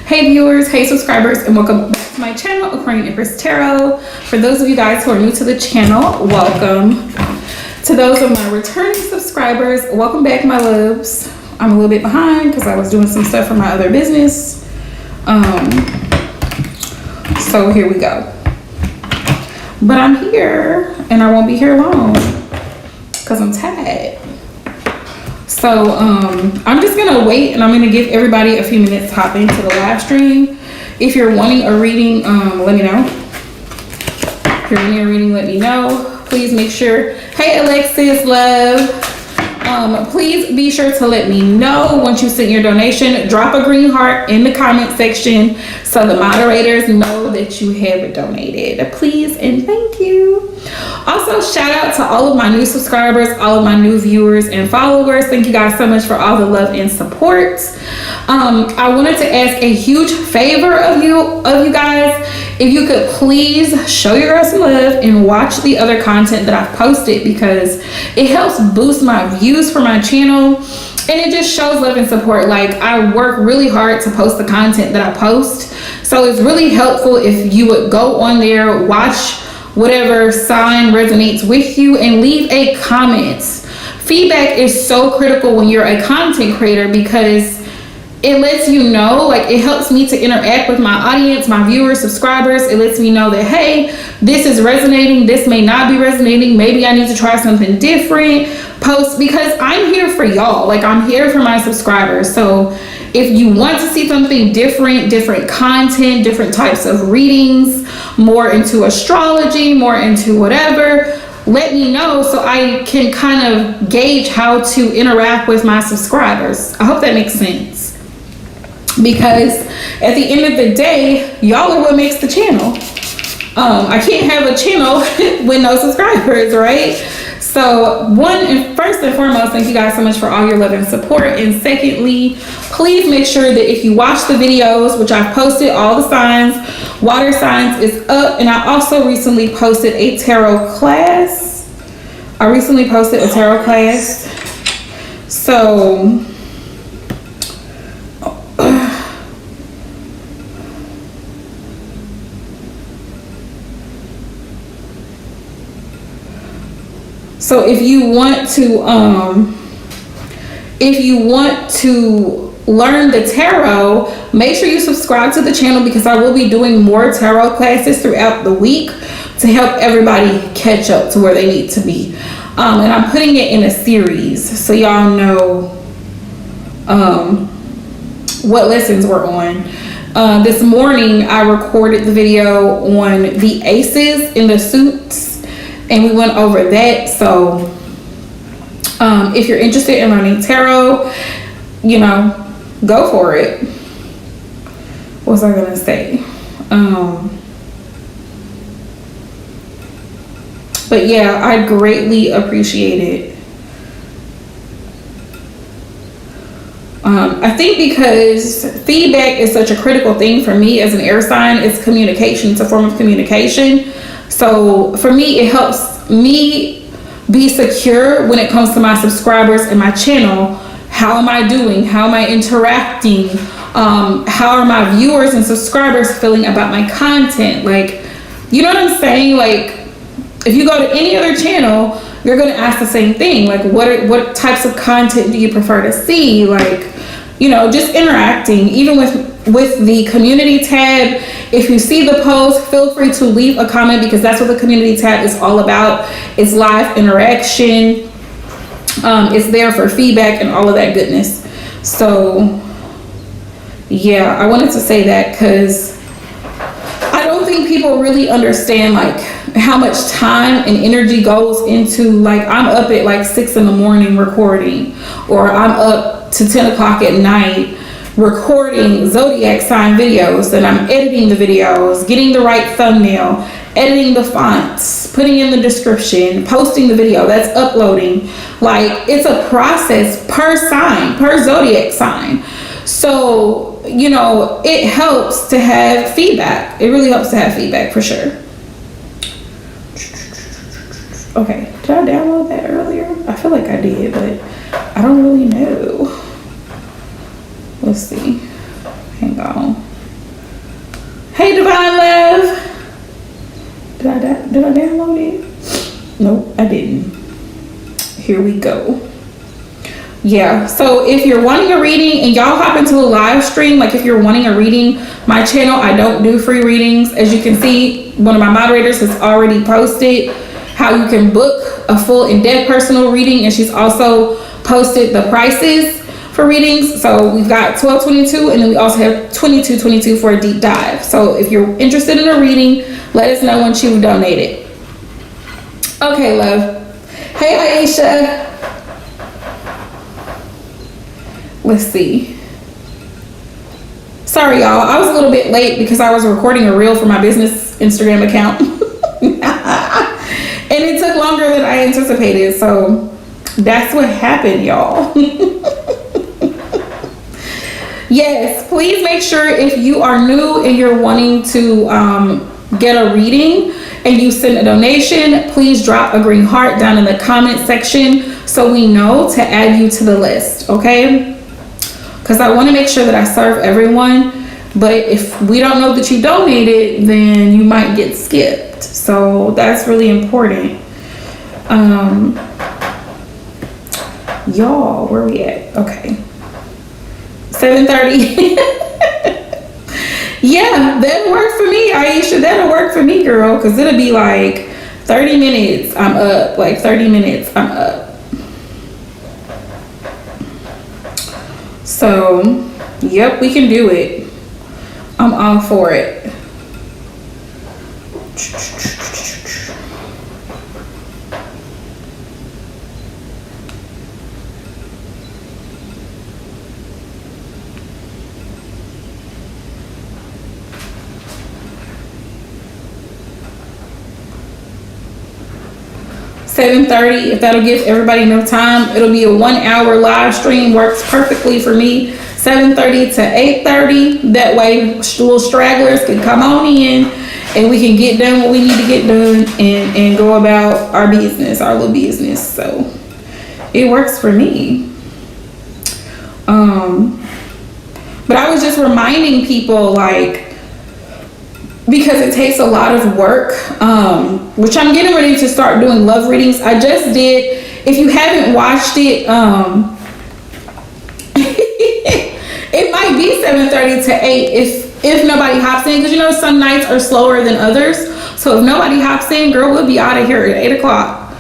Hey viewers, hey subscribers, and welcome back to my channel, Aquarian Empress Tarot. For those of you guys who are new to the channel, welcome. To those of my returning subscribers, welcome back, my loves. I'm a little bit behind because I was doing some stuff for my other business. So here we go. But I'm here and I won't be here long because I'm tired. So I'm just gonna wait and I'm gonna give everybody a few minutes to hop into the live stream. If you're wanting a reading, let me know. If you're wanting a reading, let me know. Please make sure. Hey Alexis, love. Please be sure to let me know once you send your donation. Drop a green heart in the comment section so the moderators know that you have donated. Please and thank you. Also, shout out to all of my new subscribers, all of my new viewers and followers. Thank you guys so much for all the love and support. I wanted to ask a huge favor of you guys. If you could please show your girl some love and watch the other content that I've posted, because it helps boost my views for my channel and it just shows love and support. Like, I work really hard to post the content that I post, so it's really helpful if you would go on there, watch whatever sign resonates with you, and leave a comment. Feedback is so critical when you're a content creator because it lets you know, like, it helps me to interact with my audience, my viewers, subscribers. It lets me know that, hey, this is resonating, this may not be resonating, maybe I need to try something different. Post, because I'm here for y'all, like, I'm here for my subscribers. So if you want to see something different, different content, different types of readings, more into astrology, more into whatever, let me know so I can kind of gauge how to interact with my subscribers. I hope that makes sense. Because at the end of the day, y'all are what makes the channel. I can't have a channel with no subscribers, right? So first and foremost, thank you guys so much for all your love and support. And secondly, please make sure that if you watch the videos, which I've posted all the signs, water signs is up. And I also recently posted a tarot class. So if you want to learn the tarot, make sure you subscribe to the channel, because I will be doing more tarot classes throughout the week to help everybody catch up to where they need to be. And I'm putting it in a series so y'all know what lessons we're on. This morning I recorded the video on the aces in the suits, and we went over that. So if you're interested in learning tarot, you know, go for it. What was I gonna say? But yeah, I greatly appreciate it. I think because feedback is such a critical thing for me as an air sign. It's communication. It's a form of communication. So for me, it helps me be secure when it comes to my subscribers and my channel. How am I doing? How am I interacting? How are my viewers and subscribers feeling about my content? Like, you know what I'm saying? Like, if you go to any other channel, you're going to ask the same thing. Like, what types of content do you prefer to see? Like, you know, just interacting. Even with the community tab, if you see the post, feel free to leave a comment, because that's what the community tab is all about. It's live interaction. It's there for feedback and all of that goodness. So yeah, I wanted to say that because I don't think people really understand like how much time and energy goes into, like, I'm up at like 6 in the morning recording, or I'm up to 10 o'clock at night recording zodiac sign videos, and I'm editing the videos, getting the right thumbnail, editing the fonts, putting in the description, posting the video, that's uploading. Like, it's a process per sign, per zodiac sign. So, you know, it helps to have feedback. It really helps to have feedback for sure. Okay, did I download that earlier? I feel like I did, but I don't really know. Let's see. Hang on. Did I download it? Nope, I didn't. Here we go. Yeah, so if you're wanting a reading and y'all hop into the live stream, like if you're wanting a reading, my channel, I don't do free readings. As you can see, one of my moderators has already posted how you can book a full in-depth personal reading, and she's also posted the prices for readings. So we've got 1222, and then we also have 2222 for a deep dive. So if you're interested in a reading, let us know once you've donated. Okay, love. Hey, Aisha. Let's see. Sorry, y'all. I was a little bit late because I was recording a reel for my business Instagram account. And it took longer than I anticipated. So that's what happened, y'all. Yes, please make sure if you are new and you're wanting to get a reading and you send a donation, please drop a green heart down in the comment section so we know to add you to the list, okay? Because I want to make sure that I serve everyone, but if we don't know that you donated, then you might get skipped. So that's really important. Y'all, where we at? Okay. 7:30. Yeah, that'll work for me, Aisha. That'll work for me, girl, because it'll be like 30 minutes, I'm up. Like 30 minutes, I'm up. So, yep, we can do it. I'm all for it. 7:30, if that'll give everybody enough time. It'll be a 1 hour live stream, works perfectly for me. 7:30 to 8:30, that way little stragglers can come on in and we can get done what we need to get done and go about our business, our little business. So it works for me. But I was just reminding people, like, because it takes a lot of work, which I'm getting ready to start doing love readings. I just did. If you haven't watched it, it might be 7:30 to 8 if nobody hops in, because you know some nights are slower than others. So if nobody hops in, girl, we'll be out of here at 8 o'clock.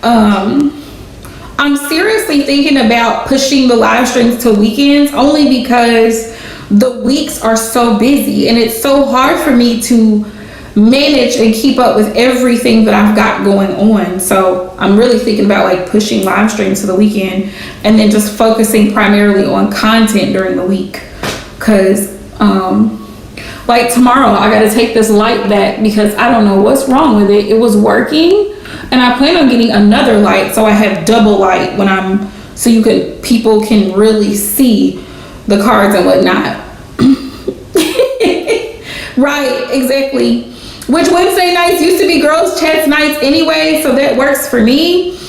I'm seriously thinking about pushing the live streams to weekends, only because the weeks are so busy and it's so hard for me to manage and keep up with everything that I've got going on. So I'm really thinking about like pushing live streams to the weekend and then just focusing primarily on content during the week. Cause like tomorrow I gotta take this light back because I don't know what's wrong with it. It was working and I plan on getting another light so I have double light when people can really see the cards and whatnot. Right, exactly. Which Wednesday nights used to be girls' chats nights anyway, so that works for me.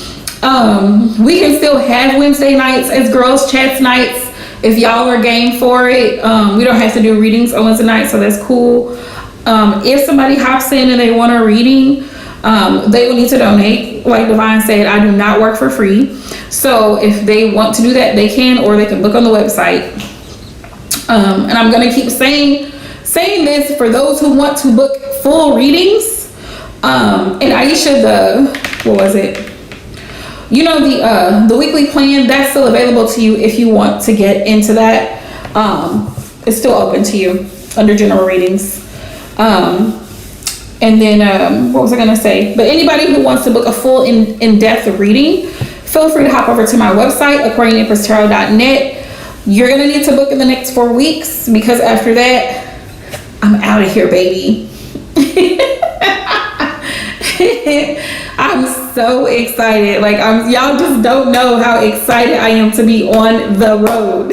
We can still have Wednesday nights as girls' chats nights if y'all are game for it. We don't have to do readings on Wednesday night, so that's cool. If somebody hops in and they want a reading, they will need to donate. Like Divine said, I do not work for free. So if they want to do that, they can, or they can book on the website. And I'm going to keep saying this for those who want to book full readings. And Aisha, what was it? You know, the weekly plan, that's still available to you if you want to get into that. It's still open to you under general readings. And then, what was I going to say? But anybody who wants to book a full in-depth reading, feel free to hop over to my website, aquarianempresstarot.net. You're going to need to book in the next 4 weeks because after that, I'm out of here, baby. I'm so excited. Like, y'all just don't know how excited I am to be on the road.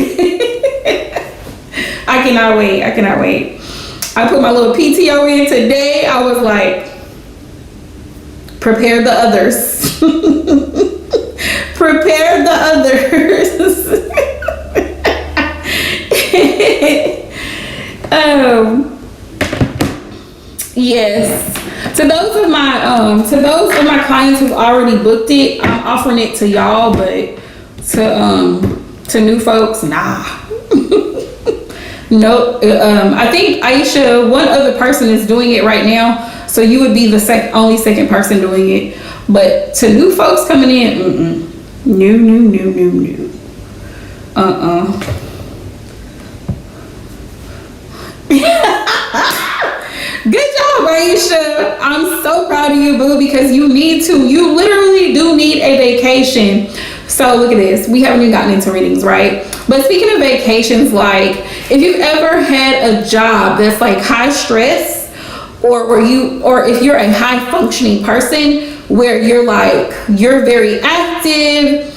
I cannot wait. I put my little PTO in today. I was like, prepare the others. Prepare the others. Yes. To those of my clients who've already booked it, I'm offering it to y'all, but to new folks, nah. Nope. I think Aisha, one other person is doing it right now, so you would be the only second person doing it. But to new folks coming in, no. Good job, Aisha. I'm so proud of you, boo, because you literally do need a vacation. So look at this. We haven't even gotten into readings, right? But speaking of vacations, like if you've ever had a job that's like high stress, or if you're a high functioning person where you're very active,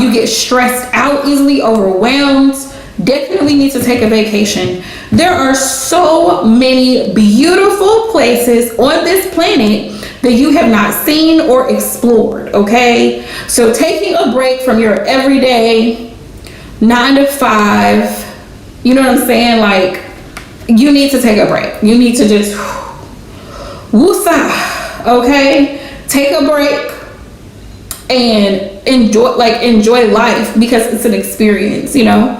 you get stressed out easily, overwhelmed, definitely need to take a vacation. There are so many beautiful places on this planet that you have not seen or explored, okay? So taking a break from your everyday 9 to 5, you know what I'm saying? Like, you need to take a break. You need to just woosah, okay? Take a break and enjoy life, because it's an experience, you know?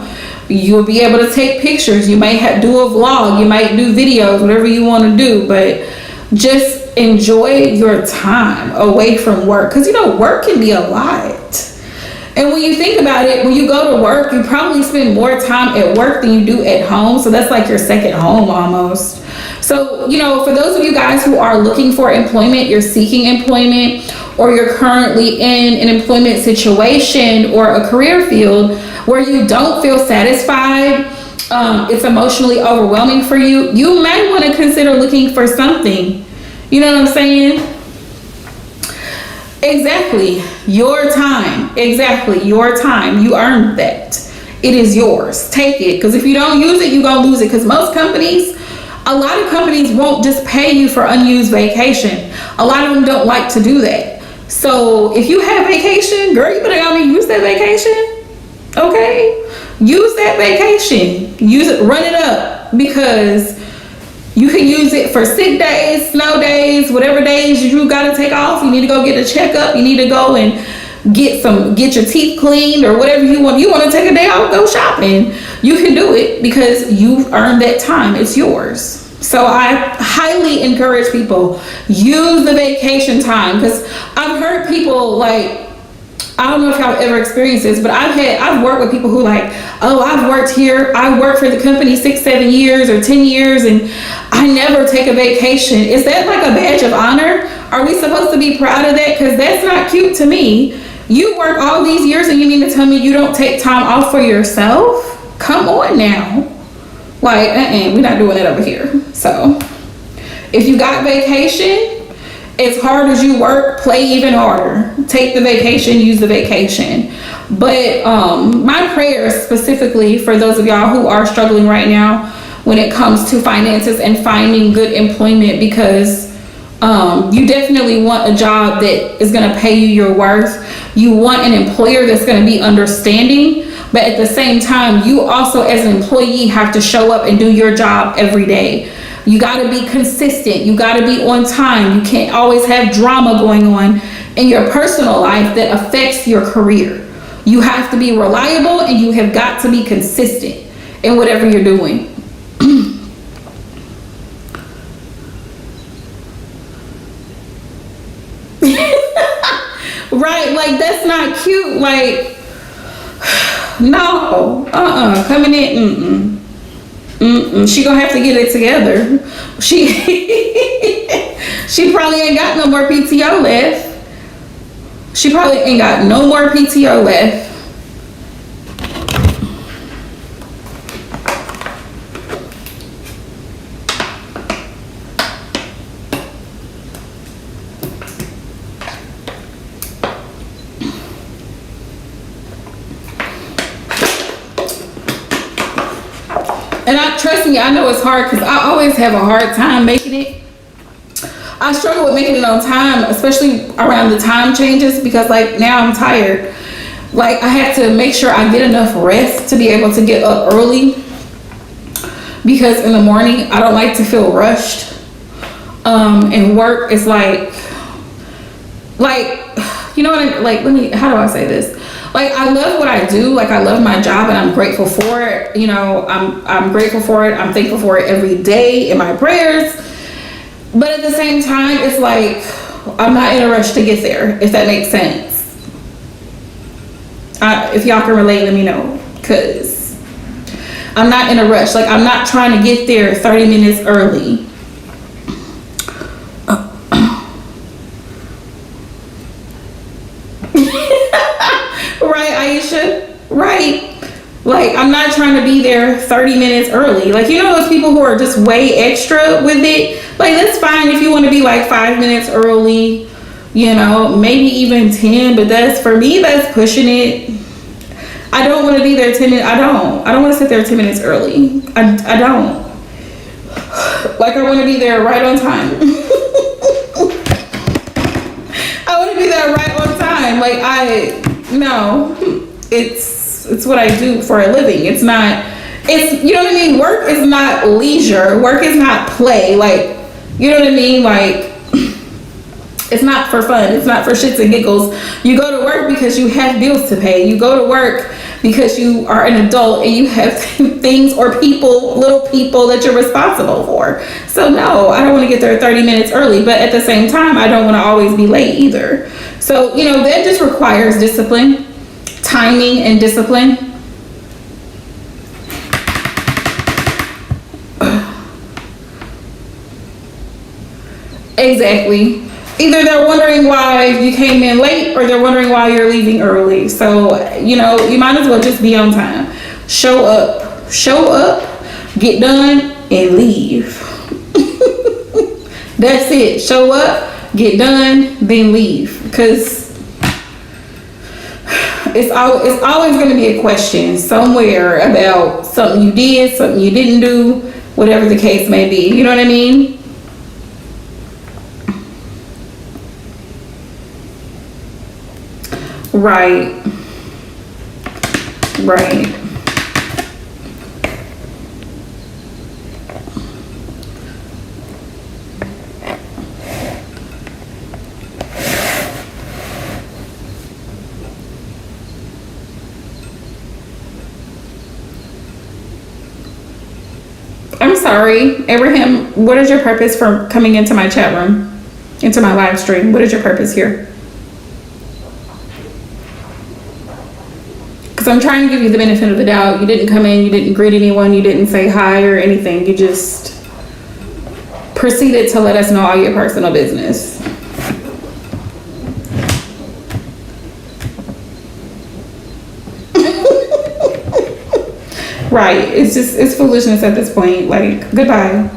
You'll be able to take pictures. You might do a vlog. You might do videos, whatever you want to do, but just enjoy your time away from work, because you know work can be a lot. And when you think about it, when you go to work, you probably spend more time at work than you do at home. So that's like your second home almost. So, you know, for those of you guys who are looking for employment, you're seeking employment, or you're currently in an employment situation or a career field where you don't feel satisfied, it's emotionally overwhelming for you, you might want to consider looking for something. You know what I'm saying? Exactly. Your time. You earned that. It is yours. Take it. Because if you don't use it, you're going to lose it. Because a lot of companies won't just pay you for unused vacation. A lot of them don't like to do that. So if you have vacation, girl, you better go and use that vacation. Okay? Use that vacation. Use it, run it up, because you can use it for sick days, snow days, whatever days you gotta take off. You need to go get a checkup. You need to go and get your teeth cleaned, or whatever you want. You want to take a day off, go shopping. You can do it because you've earned that time. It's yours. So I highly encourage people, use the vacation time, because I've heard people like, I don't know if y'all ever experienced this, but I've worked with people who like, oh, I've worked here. I worked for the company 6, 7 years or 10 years and I never take a vacation. Is that like a badge of honor? Are we supposed to be proud of that? Because that's not cute to me. You work all these years and you mean to tell me you don't take time off for yourself? Come on now. Like, we're not doing that over here. So if you got vacation, as hard as you work, play even harder. Take the vacation, use the vacation. But my prayers specifically for those of y'all who are struggling right now when it comes to finances and finding good employment, because you definitely want a job that is going to pay you your worth. You want an employer that's going to be understanding, but at the same time, you also as an employee have to show up and do your job every day. You got to be consistent. You got to be on time. You can't always have drama going on in your personal life that affects your career. You have to be reliable and you have got to be consistent in whatever you're doing. Right? Like, that's not cute. Like, no. Coming in, She gonna have to get it together. She probably ain't got no more PTO left. And trust me, I know it's hard because I always have a hard time making it. I struggle with making it on time, especially around the time changes, because like now I'm tired. Like, I have to make sure I get enough rest to be able to get up early, because in the morning I don't like to feel rushed. And work is like, you know what I like, how do I say this? Like, I love what I do. Like, I love my job and I'm grateful for it. You know, I'm grateful for it. I'm thankful for it every day in my prayers. But at the same time, it's like, I'm not in a rush to get there, if that makes sense. If y'all can relate, let me know. Because I'm not in a rush. Like, I'm not trying to get there 30 minutes early. Right, Aisha? Right. Like, I'm not trying to be there 30 minutes early. Like, you know those people who are just way extra with it? Like, that's fine if you want to be like 5 minutes early, you know, maybe even 10, but that's, for me, that's pushing it. I don't want to be there 10 minutes. I don't want to sit there 10 minutes early. I don't. Like, I want to be there right on time. I want to be there right on time. Like, no, it's what I do for a living. It's, you know what I mean? Work is not leisure. Work is not play. Like, you know what I mean? Like, it's not for fun. It's not for shits and giggles. You go to work because you have bills to pay. You go to work because you are an adult and you have things or people, little people that you're responsible for. So no, I don't want to get there 30 minutes early, but at the same time, I don't want to always be late either. So, you know, that just requires discipline, timing and discipline. Exactly. Either they're wondering why you came in late or they're wondering why you're leaving early. So, you know, you might as well just be on time. Show up, get done, and leave. That's it. Show up, get done, then leave. Because it's always going to be a question somewhere about something you did, something you didn't do, whatever the case may be. You know what I mean? Right. I'm sorry, Abraham, what is your purpose for coming into my chat room, into my live stream? What is your purpose here? Because I'm trying to give you the benefit of the doubt. You didn't come in, you didn't greet anyone, you didn't say hi or anything. You just proceeded to let us know all your personal business. Right, it's foolishness at this point. Like, goodbye.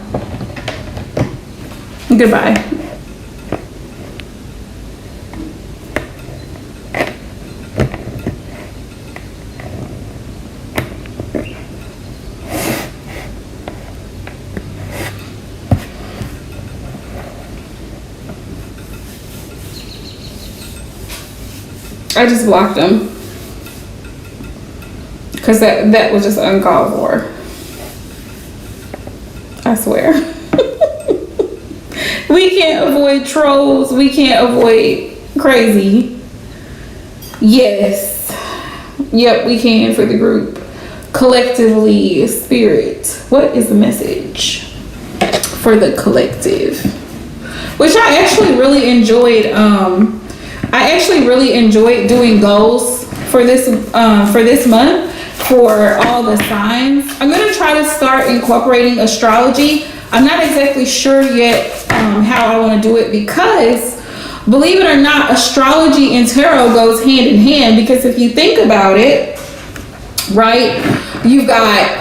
I just blocked him. Because that was just uncalled for. I swear. We can't avoid trolls. We can't avoid crazy. Yes. Yep, we can for the group. Collectively, spirit. What is the message for the collective? Which I actually really enjoyed. I actually really enjoyed doing goals for this month for all the signs. I'm going to try to start incorporating astrology. I'm not exactly sure yet how I want to do it because, believe it or not, astrology and tarot goes hand in hand. Because if you think about it, right, you've got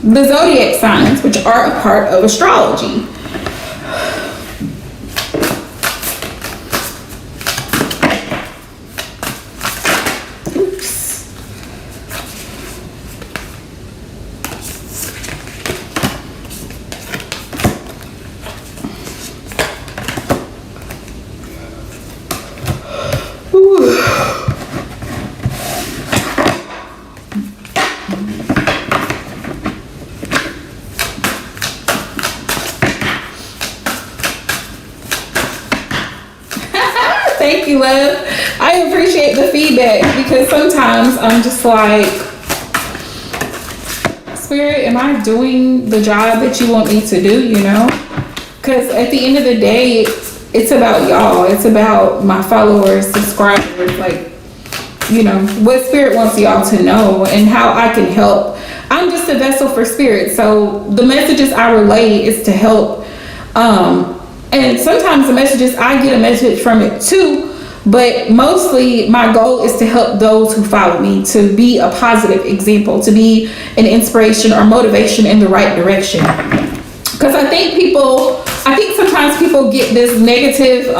the zodiac signs, which are a part of astrology. you, love. I appreciate the feedback because sometimes I'm just like, Spirit, am I doing the job that you want me to do, you know? Because at the end of the day, it's about y'all. It's about my followers, subscribers, like, you know, what Spirit wants y'all to know and how I can help. I'm just a vessel for Spirit. So the messages I relay is to help. And sometimes the messages, I get a message from it too, but mostly my goal is to help those who follow me, to be a positive example, to be an inspiration or motivation in the right direction. Because I think sometimes people get this negative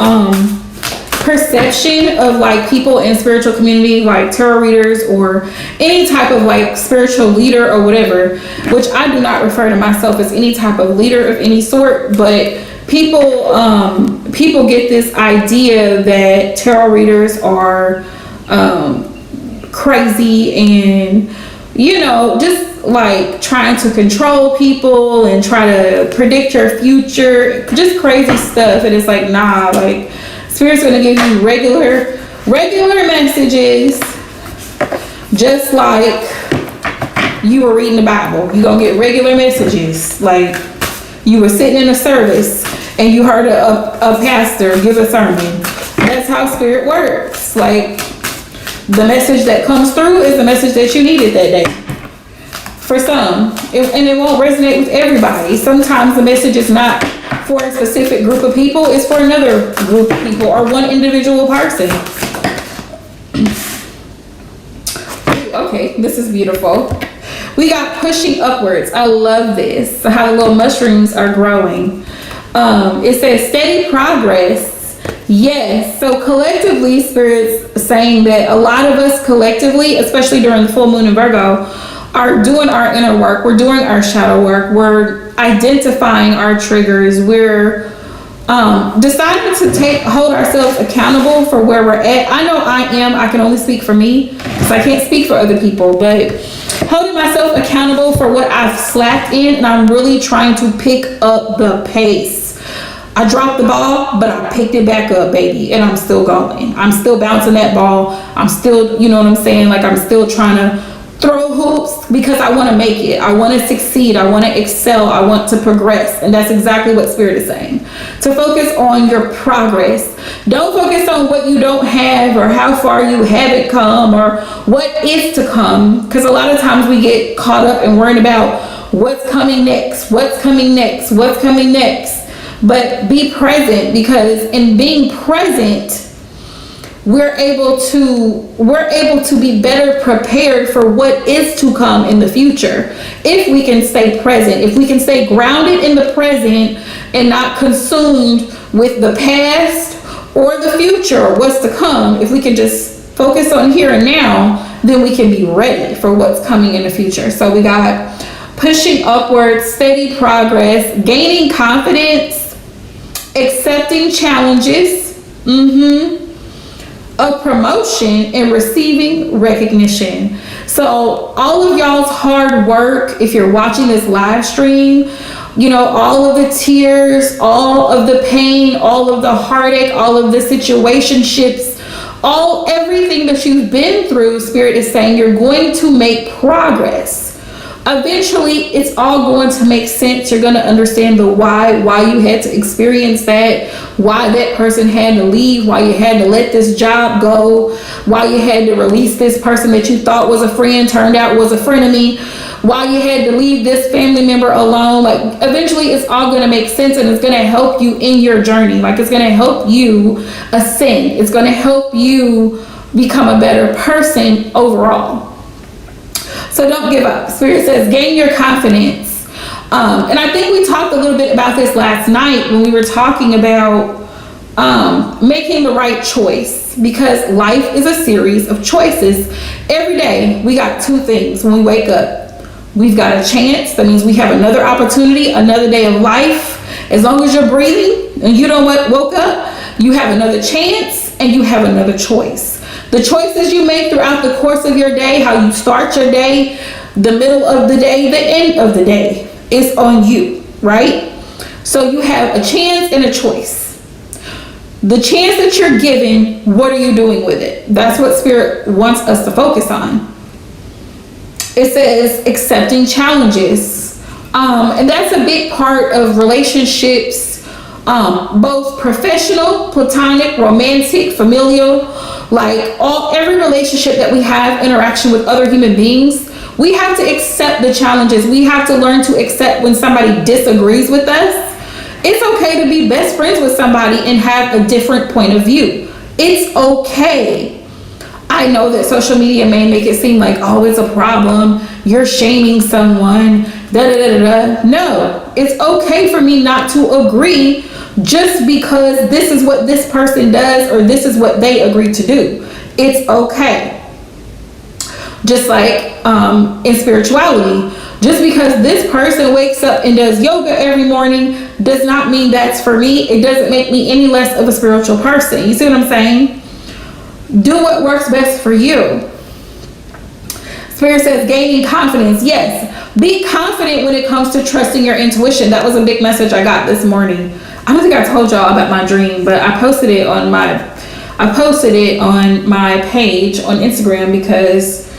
perception of like people in spiritual community, like tarot readers or any type of like spiritual leader or whatever, which I do not refer to myself as any type of leader of any sort, but people get this idea that tarot readers are crazy and, you know, just like trying to control people and try to predict your future, just crazy stuff. And it's like, nah, like Spirit's gonna give you regular messages, just like you were reading the Bible. You're gonna get regular messages, like you were sitting in a service and you heard a pastor give a sermon. That's how Spirit works. Like, the message that comes through is the message that you needed that day. For some, and it won't resonate with everybody. Sometimes the message is not for a specific group of people, it's for another group of people or one individual person. Okay, this is beautiful. We got pushing upwards. I love this. How the little mushrooms are growing. It says steady progress. Yes. So collectively, Spirit's saying that a lot of us collectively, especially during the full moon in Virgo, are doing our inner work. We're doing our shadow work. We're identifying our triggers. We're deciding to hold ourselves accountable for where we're at. I know I am. I can only speak for me because I can't speak for other people, but holding myself accountable for what I've slacked in, and I'm really trying to pick up the pace. I dropped the ball, but I picked it back up, baby, and I'm still going. I'm still bouncing that ball. I'm still, you know what I'm saying? Like, I'm still trying to throw hoops because I want to make it. I want to succeed. I want to excel. I want to progress. And that's exactly what Spirit is saying. To focus on your progress. Don't focus on what you don't have or how far you haven't come or what is to come. Because a lot of times we get caught up and worrying about what's coming next, what's coming next, what's coming next. But be present, because in being present, we're able to be better prepared for what is to come in the future. If we can stay present, if we can stay grounded in the present and not consumed with the past or the future or what's to come, if we can just focus on here and now, then we can be ready for what's coming in the future. So we got pushing upwards, steady progress, gaining confidence, accepting challenges, a promotion, and receiving recognition. So all of y'all's hard work, if you're watching this live stream, you know, all of the tears, all of the pain, all of the heartache, all of the situationships, everything that you've been through, Spirit is saying you're going to make progress. Eventually, it's all going to make sense. You're going to understand the why you had to experience that, why that person had to leave, why you had to let this job go, why you had to release this person that you thought was a friend, turned out was a frenemy, why you had to leave this family member alone. Like, eventually, it's all going to make sense, and it's going to help you in your journey. Like, it's going to help you ascend. It's going to help you become a better person overall. So don't give up. Spirit says gain your confidence. And I think we talked a little bit about this last night when we were talking about making the right choice, because life is a series of choices. Every day we got two things when we wake up. We've got a chance. That means we have another opportunity, another day of life. As long as you're breathing and you don't woke up, you have another chance and you have another choice. The choices you make throughout the course of your day, how you start your day, the middle of the day, the end of the day, is on you, right? So you have a chance and a choice. The chance that you're given, what are you doing with it? That's what Spirit wants us to focus on. It says accepting challenges. And that's a big part of relationships, both professional, platonic, romantic, familial, like every relationship that we have interaction with other human beings. We have to accept the challenges. We have to learn to accept when somebody disagrees with us. It's okay to be best friends with somebody and have a different point of view. It's okay. I know that social media may make it seem like, oh, it's a problem. You're shaming someone. No, it's okay for me not to agree just because this is what this person does or this is what they agree to do. It's okay. Just like in spirituality, just because this person wakes up and does yoga every morning does not mean that's for me. It doesn't make me any less of a spiritual person. You see what I'm saying? Do what works best for you. Spirit says gaining confidence. Yes, be confident when it comes to trusting your intuition. That was a big message I got this morning. I don't think I told y'all about my dream, but I posted it on my page on Instagram because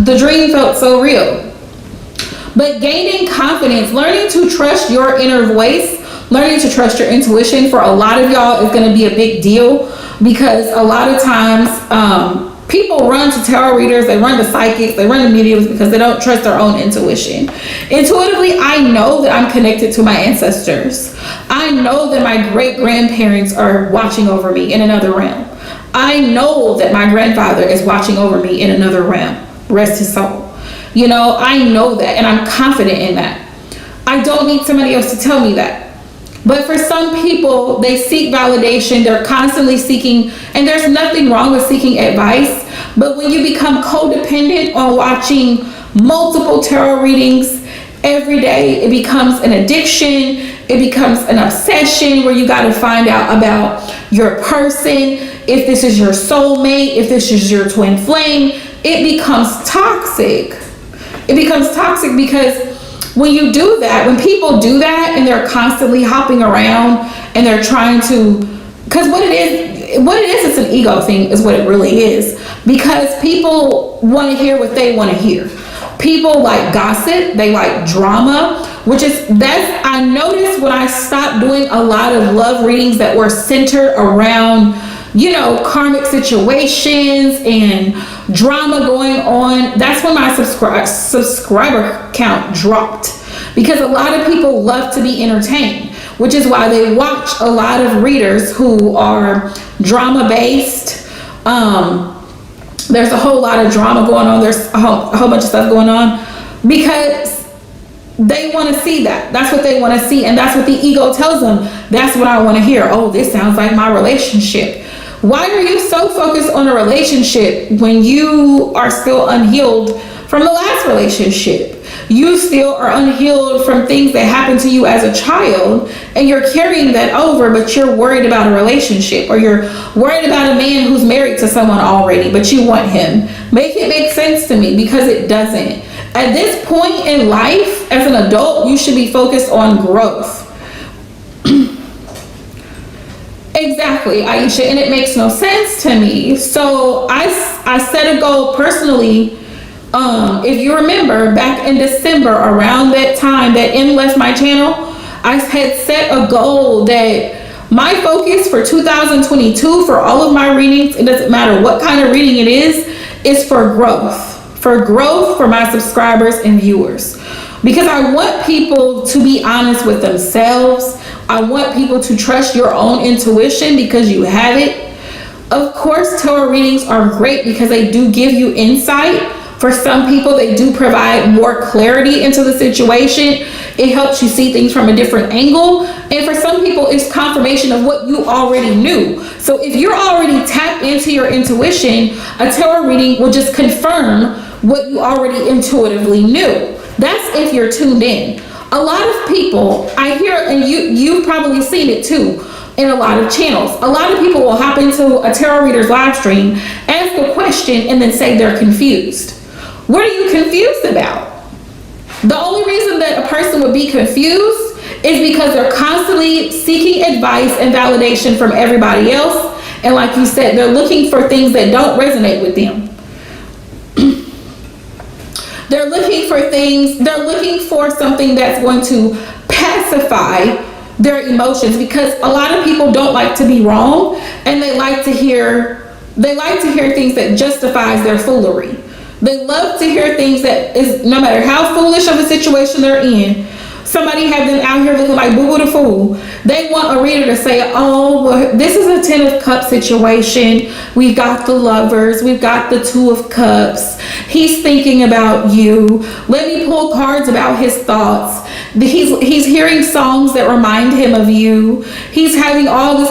the dream felt so real. But gaining confidence, learning to trust your inner voice, learning to trust your intuition for a lot of y'all is going to be a big deal, because a lot of times people run to tarot readers, they run to psychics, they run to mediums because they don't trust their own intuition. Intuitively, I know that I'm connected to my ancestors. I know that my great-grandparents are watching over me in another realm. I know that my grandfather is watching over me in another realm. Rest his soul. You know, I know that, and I'm confident in that. I don't need somebody else to tell me that. But for some people, they seek validation. They're constantly seeking, and there's nothing wrong with seeking advice. But when you become codependent on watching multiple tarot readings every day, it becomes an addiction. It becomes an obsession where you got to find out about your person, if this is your soulmate, if this is your twin flame. It becomes toxic. It becomes toxic because when you do that, when people do that and they're constantly hopping around and they're trying to, because what it is, it's an ego thing is what it really is, because people want to hear what they want to hear. People like gossip, they like drama, I noticed when I stopped doing a lot of love readings that were centered around, karmic situations and drama going on. That's when my subscriber count dropped, because a lot of people love to be entertained, which is why they watch a lot of readers who are drama based. There's a whole lot of drama going on. There's a whole bunch of stuff going on because they want to see that. That's what they want to see, and that's what the ego tells them. That's what I want to hear. Oh, this sounds like my relationship. Why are you so focused on a relationship when you are still unhealed from the last relationship? You still are unhealed from things that happened to you as a child, and you're carrying that over, but you're worried about a relationship, or you're worried about a man who's married to someone already, but you want him. Make it make sense to me, because it doesn't. At this point in life, as an adult, you should be focused on growth. Exactly, Aisha, and it makes no sense to me. So I set a goal personally. If you remember, back in December, around that time that M left my channel, I had set a goal that my focus for 2022 for all of my readings, it doesn't matter what kind of reading it is for growth. For growth for my subscribers and viewers. Because I want people to be honest with themselves. I want people to trust your own intuition because you have it. Of course, tarot readings are great because they do give you insight. For some people, they do provide more clarity into the situation. It helps you see things from a different angle. And for some people, it's confirmation of what you already knew. So if you're already tapped into your intuition, a tarot reading will just confirm what you already intuitively knew. That's if you're tuned in. A lot of people, I hear, and you've probably seen it too, in a lot of channels. A lot of people will hop into a tarot reader's live stream, ask a question, and then say they're confused. What are you confused about? The only reason that a person would be confused is because they're constantly seeking advice and validation from everybody else. And like you said, they're looking for things that don't resonate with them. They're looking for something that's going to pacify their emotions, because a lot of people don't like to be wrong, and they like to hear things that justifies their foolery. They love to hear things that is, no matter how foolish of a situation they're in, somebody have them out here looking like boo-boo the fool. They want a reader to say, oh, well, this is a 10 of Cups situation. We've got the Lovers. We've got the 2 of Cups. He's thinking about you. Let me pull cards about his thoughts. He's hearing songs that remind him of you. He's having all this.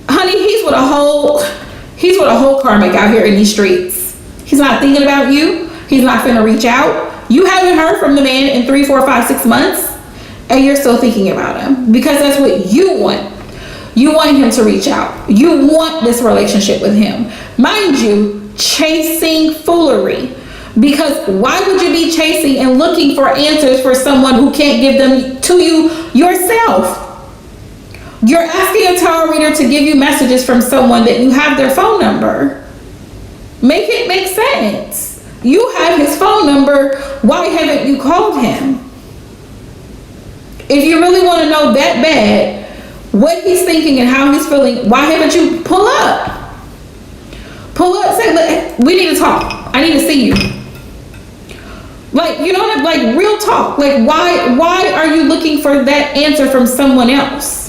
Honey, he's with a whole karmic out here in these streets. He's not thinking about you. He's not finna reach out. You haven't heard from the man in 3, 4, 5, 6 months. And you're still thinking about him because that's what you want. You want him to reach out. You want this relationship with him. Mind you, chasing foolery. Because why would you be chasing and looking for answers for someone who can't give them to you yourself? You're asking a tarot reader to give you messages from someone that you have their phone number. Make it make sense. You have his phone number. Why haven't you called him? If you really want to know that bad what he's thinking and how he's feeling, why haven't you pull up? Pull up, say, look, we need to talk. I need to see you. Like, you know what, like real talk. Like, why are you looking for that answer from someone else?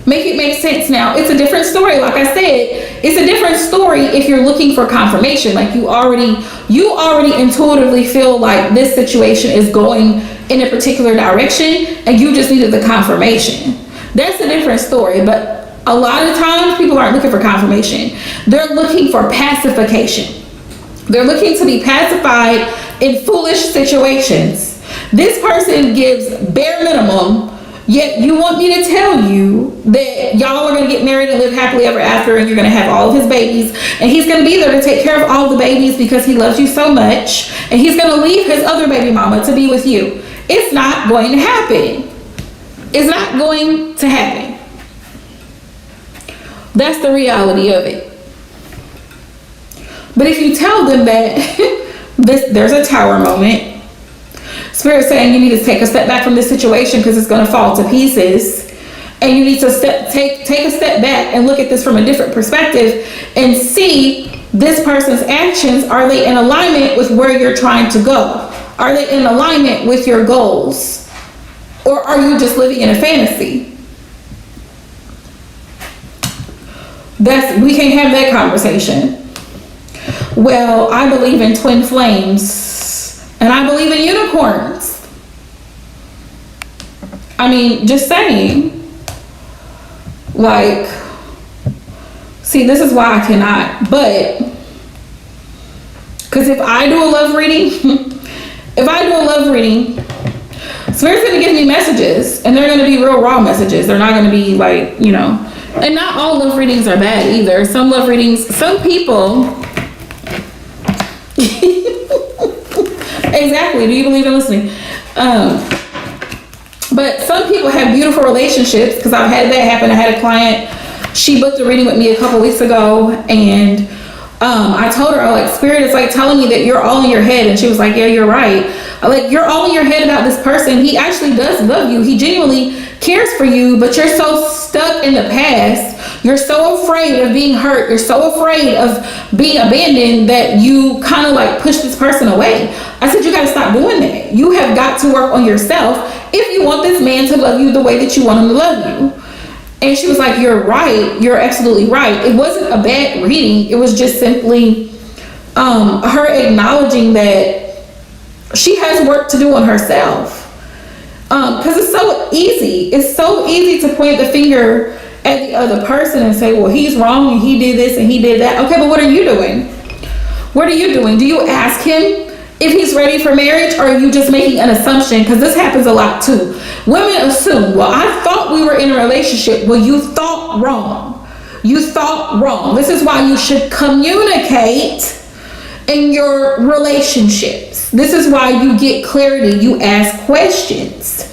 Make it make sense now. It's a different story. Like I said, it's a different story if you're looking for confirmation. Like you already intuitively feel like this situation is going in a particular direction and you just needed the confirmation. That's a different story. But a lot of times people aren't looking for confirmation. They're looking for pacification. They're looking to be pacified in foolish situations. This person gives bare minimum, yet you want me to tell you that y'all are going to get married and live happily ever after, and you're going to have all of his babies, and he's going to be there to take care of all the babies because he loves you so much, and he's going to leave his other baby mama to be with you. It's not going to happen. It's not going to happen. That's the reality of it. But if you tell them that there's a tower moment, Spirit's saying you need to take a step back from this situation because it's going to fall to pieces, and you need to take a step back and look at this from a different perspective and see this person's actions. Are they in alignment with where you're trying to go? Are they in alignment with your goals? Or are you just living in a fantasy? We can't have that conversation. Well, I believe in twin flames and I believe in unicorns. I mean, just saying. Like, see, this is why I cannot, but because if I do a love reading, Spirit's going to give me messages, and they're going to be real raw messages. They're not going to be like, you know, and not all love readings are bad either. Some love readings, some people, exactly, do you believe in listening? But some people have beautiful relationships, because I've had that happen. I had a client, she booked a reading with me a couple weeks ago, and I told her, like, Spirit is like telling me that you're all in your head. And she was like, yeah, you're right. Like, you're all in your head about this person. He actually does love you. He genuinely cares for you, but you're so stuck in the past. You're so afraid of being hurt. You're so afraid of being abandoned that you kind of like push this person away. I said, you got to stop doing that. You have got to work on yourself if you want this man to love you the way that you want him to love you. And she was like, you're right. You're absolutely right. It wasn't a bad reading. It was just simply her acknowledging that she has work to do on herself. Because it's so easy. It's so easy to point the finger at the other person and say, well, he's wrong and he did this and he did that. Okay, but what are you doing? What are you doing? Do you ask him if he's ready for marriage, or are you just making an assumption? Because this happens a lot too. Women assume, well, I thought we were in a relationship. Well, you thought wrong. You thought wrong. This is why you should communicate in your relationships. This is why you get clarity. You ask questions.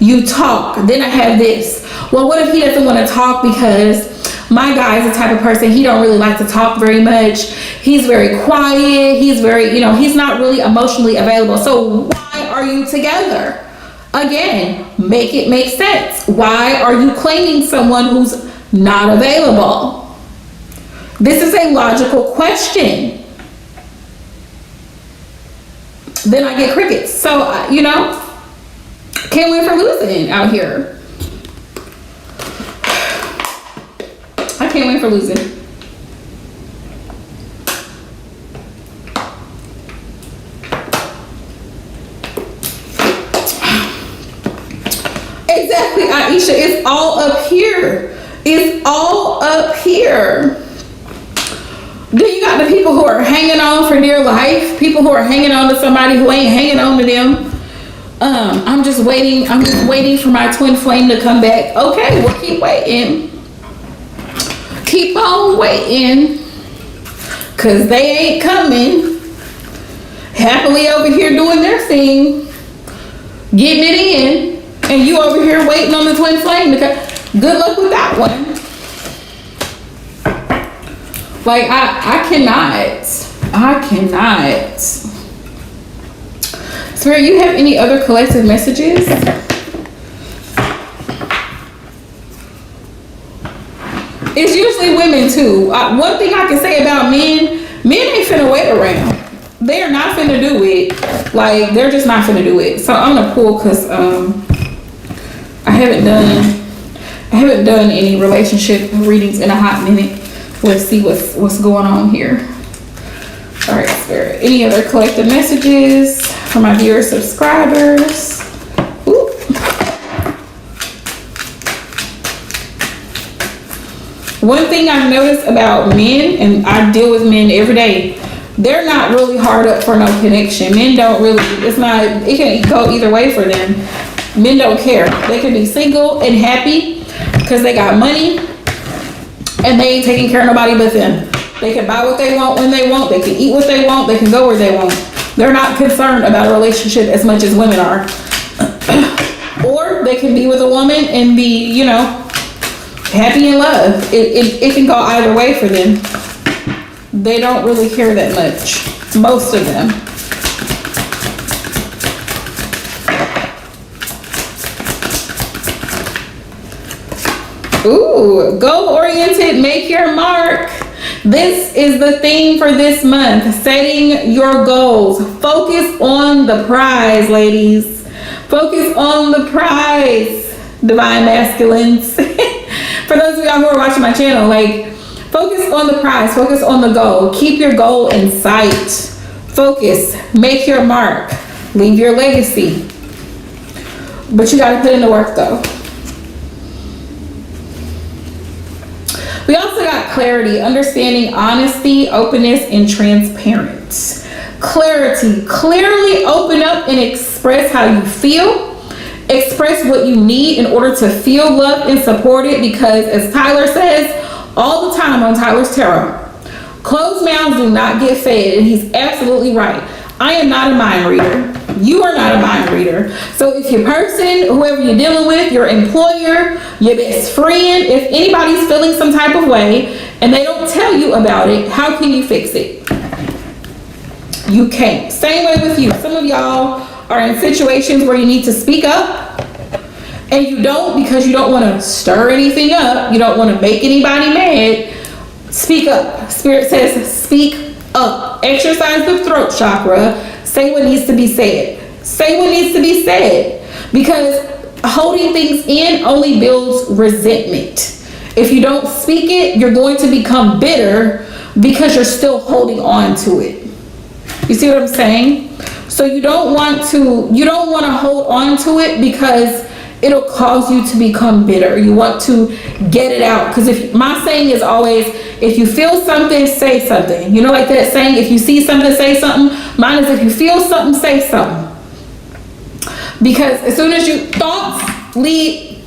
You talk. Then I have this. Well, what if he doesn't want to talk because my guy is the type of person, he don't really like to talk very much. He's very quiet. He's very, he's not really emotionally available. So why are you together? Again, make it make sense. Why are you claiming someone who's not available? This is a logical question. Then I get crickets. So, can't win for losing out here. I can't win for losing. Exactly, Aisha. It's all up here. It's all up here. Then you got the people who are hanging on for dear life. People who are hanging on to somebody who ain't hanging on to them. I'm just waiting for my twin flame to come back. Okay, we'll keep waiting. Keep on waiting. Cause they ain't coming. Happily over here doing their thing. Getting it in. And you over here waiting on the twin flame to come. Good luck with that one. Like, I cannot. Spirit, you have any other collective messages? It's usually women too. One thing I can say about men ain't finna wait around. They are not finna do it. Like, they're just not finna do it. So I'm gonna pull because I haven't done any relationship readings in a hot minute. Let's see what's going on here. All right, Spirit. Any other collective messages for my viewers, subscribers? Ooh. One thing I've noticed about men, and I deal with men every day, they're not really hard up for no connection. Men don't really, it can go either way for them. Men don't care. They can be single and happy because they got money and they ain't taking care of nobody but them. They can buy what they want when they want. They can eat what they want. They can go where they want. They're not concerned about a relationship as much as women are. Or they can be with a woman and be, happy in love. It can go either way for them. They don't really care that much. Most of them. Ooh, goal-oriented, make your mark. This is the theme for this month, setting your goals. Focus on the prize, ladies. Focus on the prize, divine masculines. For those of y'all who are watching my channel, focus on the prize, focus on the goal. Keep your goal in sight. Focus, make your mark, leave your legacy. But you gotta put in the work though. We also got clarity, understanding, honesty, openness, and transparency. Clarity. Clearly open up and express how you feel. Express what you need in order to feel loved and supported, because as Tyler says all the time on Tyler's Tarot, closed mouths do not get fed, and he's absolutely right. I am not a mind reader. You are not a mind reader. So if your person, whoever you're dealing with, your employer, your best friend, if anybody's feeling some type of way and they don't tell you about it, how can you fix it? You can't. Same way with you. Some of y'all are in situations where you need to speak up and you don't, because you don't want to stir anything up. You don't want to make anybody mad. Speak up. Spirit says speak up. Exercise the throat chakra. Say what needs to be said. Say what needs to be said. Because holding things in only builds resentment. If you don't speak it, you're going to become bitter because you're still holding on to it. You see what I'm saying? So you don't want to hold on to it because it'll cause you to become bitter. You want to get it out. Because if my saying is always, if you feel something, say something. You know, like that saying, if you see something, say something. Mine is, if you feel something, say something. Because as soon as thoughts lead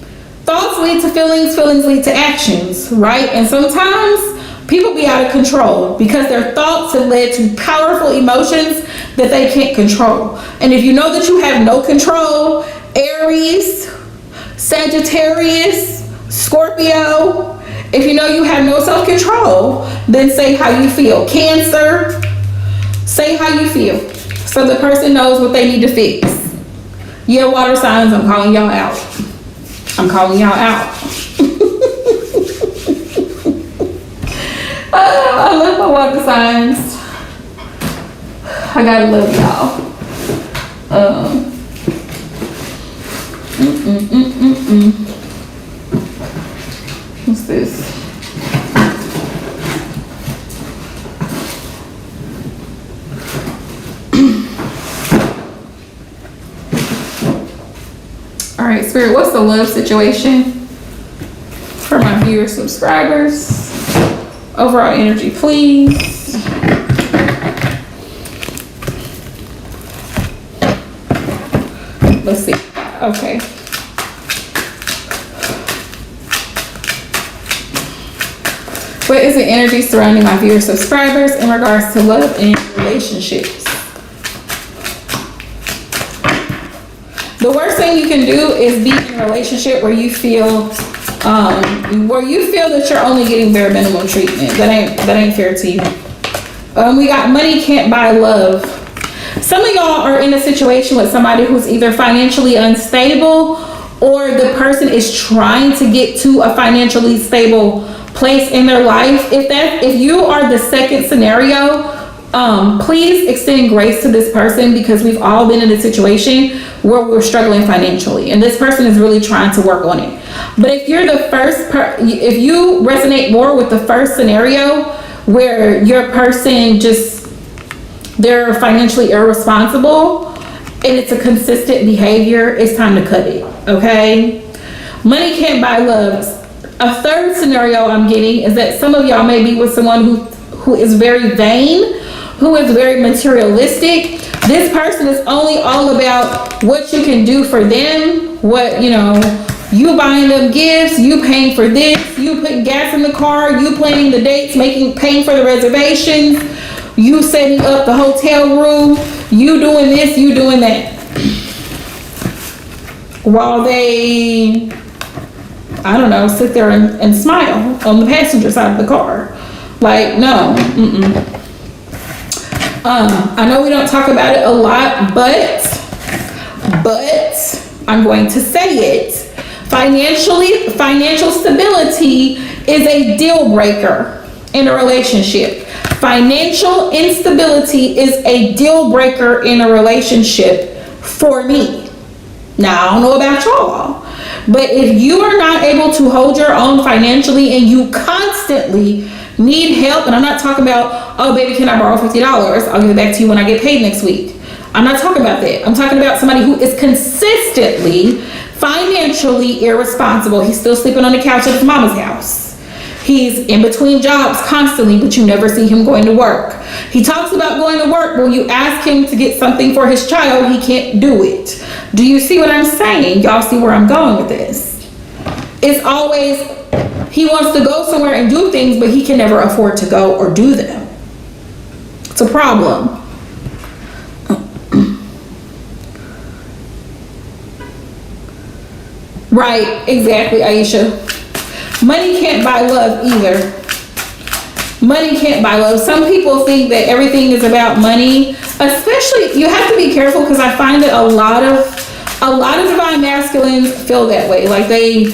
to feelings, feelings lead to actions, right? And sometimes people be out of control because their thoughts have led to powerful emotions that they can't control. And if you know that you have no control, Aries, Sagittarius, Scorpio. If you know you have no self-control, then say how you feel. Cancer, say how you feel. So the person knows what they need to fix. Yeah, water signs, I'm calling y'all out. I'm calling y'all out. I love my water signs. I gotta love y'all. What's this? All right, Spirit, what's the love situation for my viewers, subscribers? Overall energy, please. Let's see. Okay. What is the energy surrounding my viewers, subscribers in regards to love and relationships? The worst thing you can do is be in a relationship where you feel that you're only getting bare minimum treatment. That ain't fair to you. We got money can't buy love. Some of y'all are in a situation with somebody who's either financially unstable or the person is trying to get to a financially stable place in their life. If you are the second scenario, please extend grace to this person, because we've all been in a situation where we're struggling financially and this person is really trying to work on it. But if you're the if you resonate more with the first scenario where your person they're financially irresponsible and it's a consistent behavior, it's time to cut it, okay? Money can't buy love. A third scenario I'm getting is that some of y'all may be with someone who is very vain, who is very materialistic. This person is only all about what you can do for them, you buying them gifts, you paying for this, you putting gas in the car, you planning the dates, paying for the reservations, you setting up the hotel room, you doing this, you doing that. While they, sit there and smile on the passenger side of the car. Like, no, I know we don't talk about it a lot, but I'm going to say it. Financial stability is a deal breaker in a relationship. Financial instability is a deal breaker in a relationship for me. Now, I don't know about y'all, but if you are not able to hold your own financially and you constantly need help, and I'm not talking about, oh baby, can I borrow $50? I'll give it back to you when I get paid next week. I'm not talking about that. I'm talking about somebody who is consistently financially irresponsible. He's still sleeping on the couch at his mama's house. He's in between jobs constantly, but you never see him going to work. He talks about going to work, but when you ask him to get something for his child, he can't do it. Do you see what I'm saying? Y'all see where I'm going with this? It's always, he wants to go somewhere and do things, but he can never afford to go or do them. It's a problem. Right, exactly, Aisha. Money can't buy love either. Money can't buy love. Some people think that everything is about money. Especially, you have to be careful, because I find that a lot of divine masculines feel that way. Like I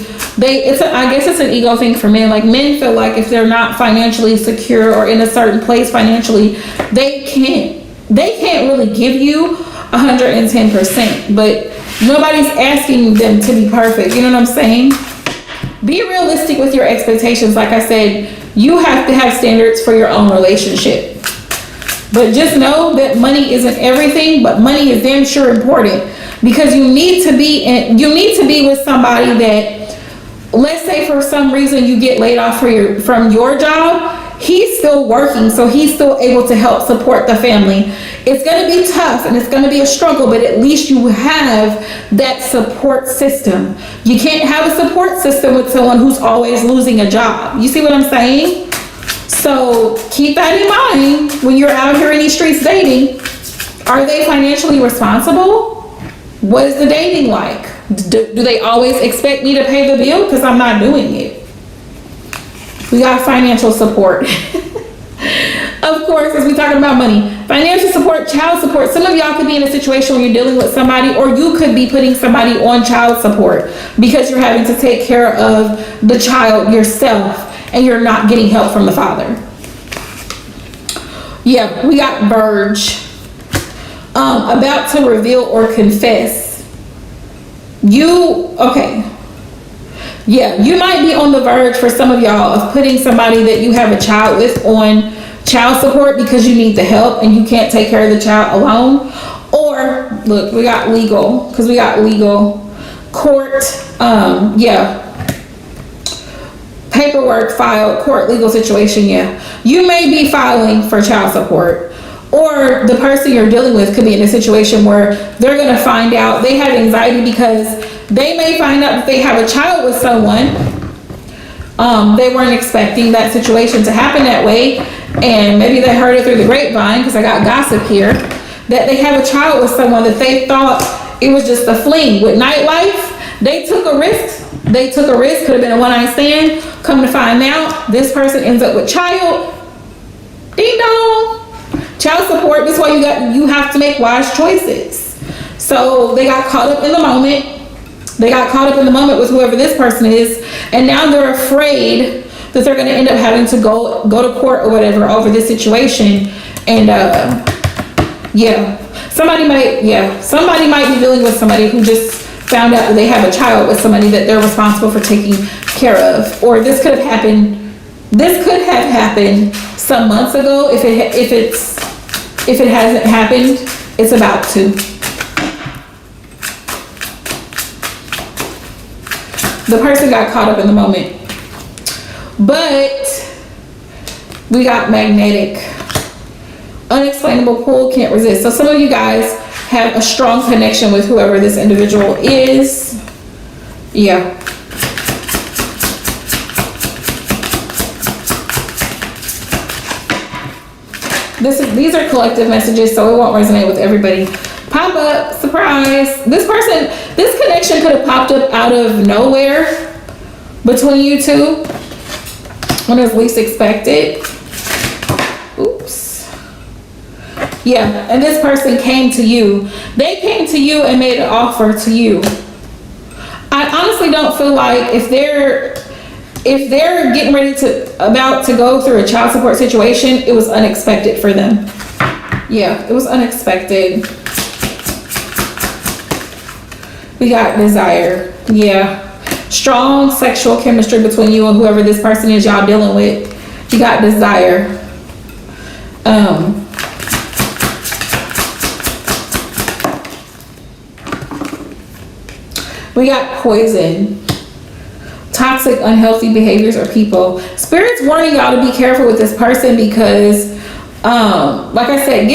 guess it's an ego thing for men. Like, men feel like if they're not financially secure or in a certain place financially, they can't really give you 110%. But nobody's asking them to be perfect. You know what I'm saying? Be realistic with your expectations. Like I said, you have to have standards for your own relationship. But just know that money isn't everything, but money is damn sure important, because you need to be with somebody that, let's say for some reason you get laid off from your job, he's still working, so he's still able to help support the family. It's going to be tough and it's going to be a struggle, but at least you have that support system. You can't have a support system with someone who's always losing a job. You see what I'm saying? So keep that in mind when you're out here in these streets dating. Are they financially responsible? What is the dating like? Do they always expect me to pay the bill? Because I'm not doing it. We got financial support. Of course, as we talking about money, financial support, child support. Some of y'all could be in a situation where you're dealing with somebody, or you could be putting somebody on child support because you're having to take care of the child yourself and you're not getting help from the father. Yeah, we got Verge. About to reveal or confess. Okay. Yeah, you might be on the verge for some of y'all of putting somebody that you have a child with on child support because you need the help and you can't take care of the child alone. Or look, we got legal, because we got legal, court, paperwork filed, court legal situation. Yeah, you may be filing for child support, or the person you're dealing with could be in a situation where they're going to find out they have anxiety because they may find out that they have a child with someone. They weren't expecting that situation to happen that way, and maybe they heard it through the grapevine, because I got gossip here, that they have a child with someone that they thought it was just a fling. With nightlife, they took a risk. Could have been a one-night stand. Come to find out, this person ends up with child. Ding dong. Child support. This is why you have to make wise choices. So they got caught up in the moment. They got caught up in the moment with whoever this person is, and now they're afraid that they're going to end up having to go to court or whatever over this situation. And somebody might be dealing with somebody who just found out that they have a child with somebody that they're responsible for taking care of. Or this could have happened. This could have happened some months ago. If it hasn't happened, it's about to. The person got caught up in the moment. But we got magnetic. Unexplainable pull, can't resist. So some of you guys have a strong connection with whoever this individual is. Yeah. These are collective messages, so it won't resonate with everybody. Pop up, surprise. This connection could have popped up out of nowhere between you two when it was least expected. Oops. Yeah, and this person came to you. They came to you and made an offer to you. I honestly don't feel like if they're getting ready about to go through a child support situation, it was unexpected for them. Yeah, it was unexpected. We got desire. Yeah. Strong sexual chemistry between you and whoever this person is y'all dealing with. You got desire. We got poison. Toxic, unhealthy behaviors or people. Spirit's warning y'all to be careful with this person because, like I said,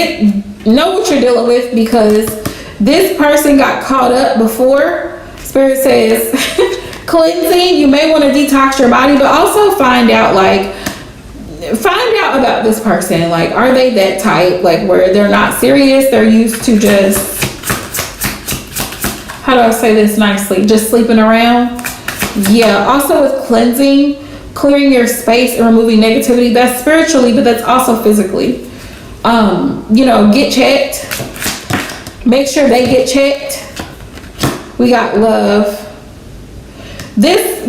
know what you're dealing with, because this person got caught up before. Spirit says cleansing. You may want to detox your body, but also find out about this person. Like, are they that type? Like, where they're not serious, they're used to just, how do I say this nicely? Just sleeping around. Yeah, also with cleansing, clearing your space and removing negativity, that's spiritually, but that's also physically. Get checked. Make sure they get checked. We got love. Here's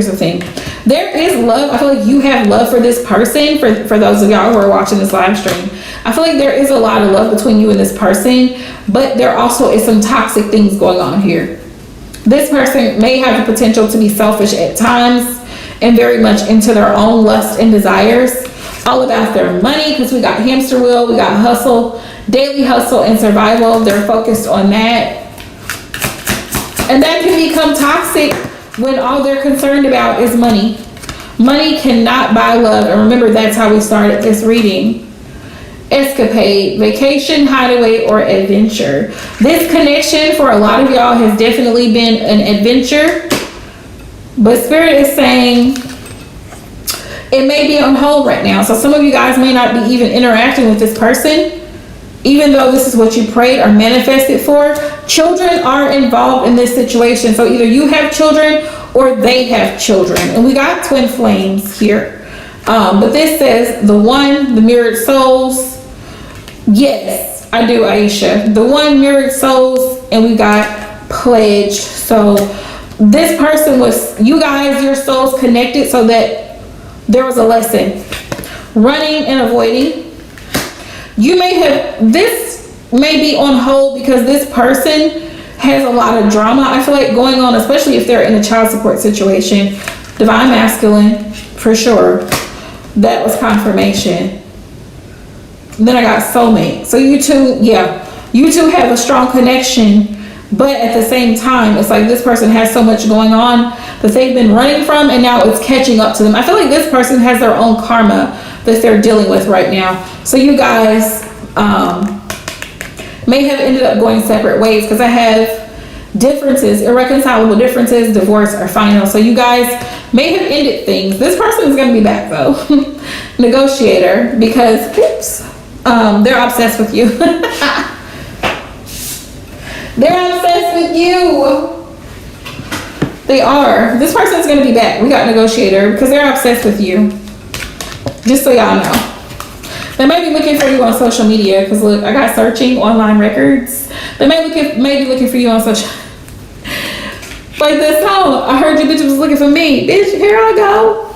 the thing. There is love. I feel like you have love for this person, for those of y'all who are watching this live stream. I feel like there is a lot of love between you and this person, but there also is some toxic things going on here. This person may have the potential to be selfish at times and very much into their own lust and desires, all about their money, because we got hamster wheel, we got hustle, daily hustle and survival. They're focused on that. And that can become toxic when all they're concerned about is money. Money cannot buy love. And remember, that's how we started this reading. Escapade, vacation, hideaway, or adventure. This connection for a lot of y'all has definitely been an adventure. But Spirit is saying it may be on hold right now. So some of you guys may not be even interacting with this person. even though this is what you prayed or manifested for, children are involved in this situation. So either you have children or they have children. And we got twin flames here. But this says the mirrored souls. Yes, I do, Aisha. The one, mirrored souls, and we got pledged. So this person was, you guys, your souls connected so that there was a lesson. Running and avoiding. You may have, this may be on hold because this person has a lot of drama, I feel like, going on, especially if they're in a child support situation. Divine masculine, for sure. That was confirmation. Then I got soulmate. So you two, yeah, you two have a strong connection, but at the same time, it's like this person has so much going on that they've been running from, and now it's catching up to them. I feel like this person has their own karma that they're dealing with right now. So you guys may have ended up going separate ways, because I have differences, irreconcilable differences, divorce, or final. So you guys may have ended things. This person is going to be back though. Negotiator, because they're obsessed with you. They're obsessed with you. They are. This person's going to be back. We got negotiator because they're obsessed with you. Just so y'all know. They may be looking for you on social media, because look, I got searching online records. They may be looking for you on social. Like this song, I heard you bitch was looking for me. Bitch, here I go.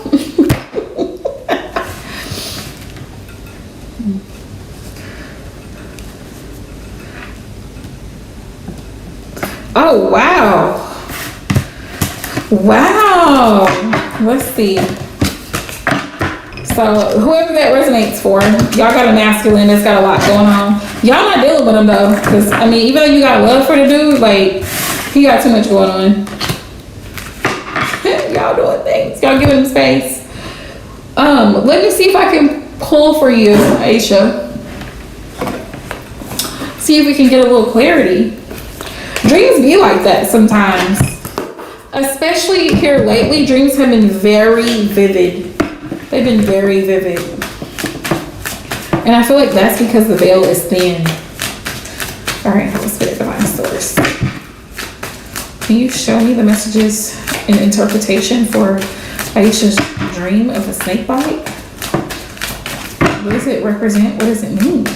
Oh, wow. Wow. Let's see. So whoever that resonates for, y'all got a masculine that's got a lot going on. Y'all not dealing with him though, because I mean, even though you got love for the dude, like, he got too much going on. Y'all doing things. Y'all giving him space. Let me see if I can pull for you, Aisha. See if we can get a little clarity. Dreams be like that sometimes. Especially here lately, dreams have been very vivid. They've been very vivid. And I feel like that's because the veil is thin. All right, Holy Spirit, Divine Source. Can you show me the messages and interpretation for Aisha's dream of a snake bite? What does it represent? What does it mean?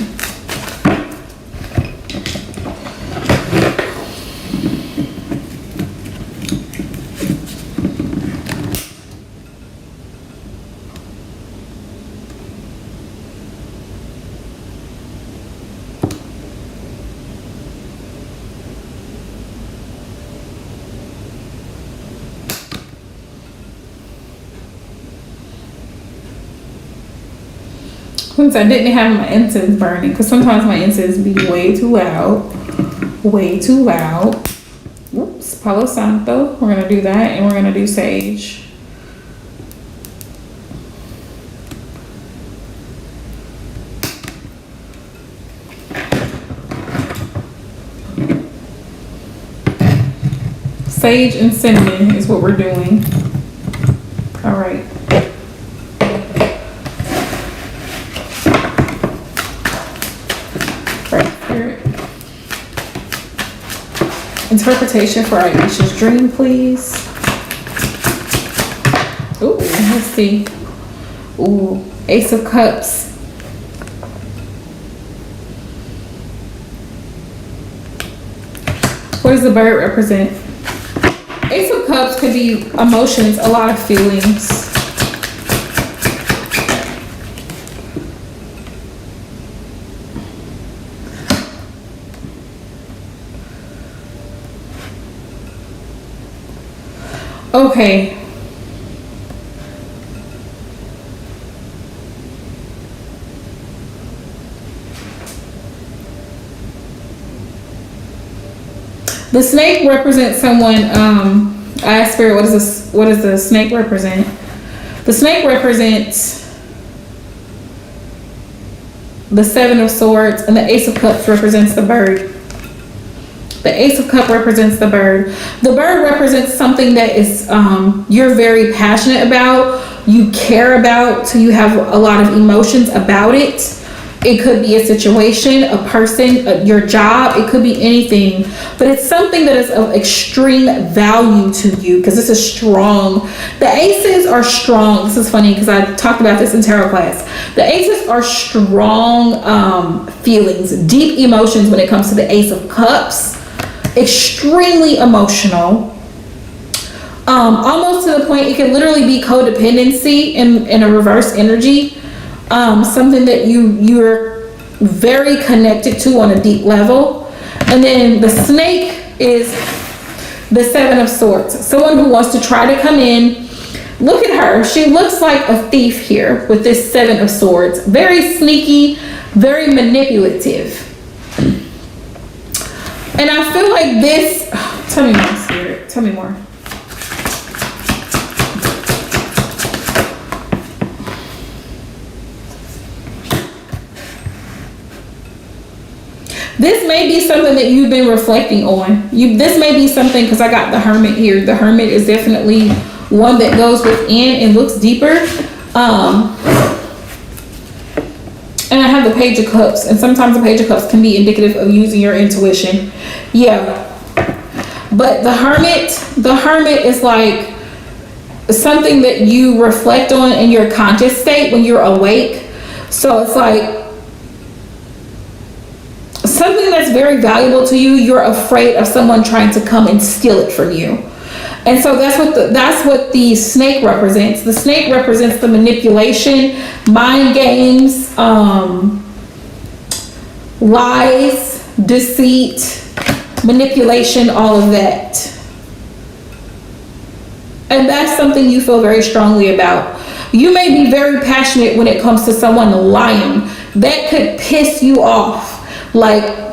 Since I didn't have my incense burning, because sometimes my incense be way too loud. Way too loud. Oops, Palo Santo. We're going to do that, and we're going to do sage. Sage and cinnamon is what we're doing. All right. Interpretation for Aisha's dream, please. Ooh, let's see. Ooh, Ace of Cups. What does the bird represent? Ace of Cups could be emotions, a lot of feelings. Okay. The snake represents someone, I asked Spirit, what does the snake represent? The snake represents the Seven of Swords, and the Ace of Cups represents the bird. The Ace of Cups represents the bird. The bird represents something that is you're very passionate about, you care about, so you have a lot of emotions about it. It could be a situation, a person, your job. It could be anything, but it's something that is of extreme value to you because this is strong. The aces are strong. This is funny because I talked about this in tarot class. The aces are strong feelings, deep emotions when it comes to the Ace of Cups. Extremely emotional. Almost to the point it can literally be codependency in a reverse energy. Something that you're very connected to on a deep level. And then the snake is the Seven of Swords. Someone who wants to try to come in. Look at her. She looks like a thief here with this Seven of Swords. Very sneaky, very manipulative. And I feel like this, tell me more, Spirit. Tell me more. This may be something that you've been reflecting on. This may be something, because I got the Hermit here. The Hermit is definitely one that goes within and looks deeper. And I have the Page of Cups. And sometimes the Page of Cups can be indicative of using your intuition. Yeah. But the Hermit is like something that you reflect on in your conscious state when you're awake. So it's like something that's very valuable to you. You're afraid of someone trying to come and steal it from you. And so that's what the snake represents. The snake represents the manipulation, mind games, lies, deceit, manipulation, all of that. And that's something you feel very strongly about. You may be very passionate when it comes to someone lying. That could piss you off. Like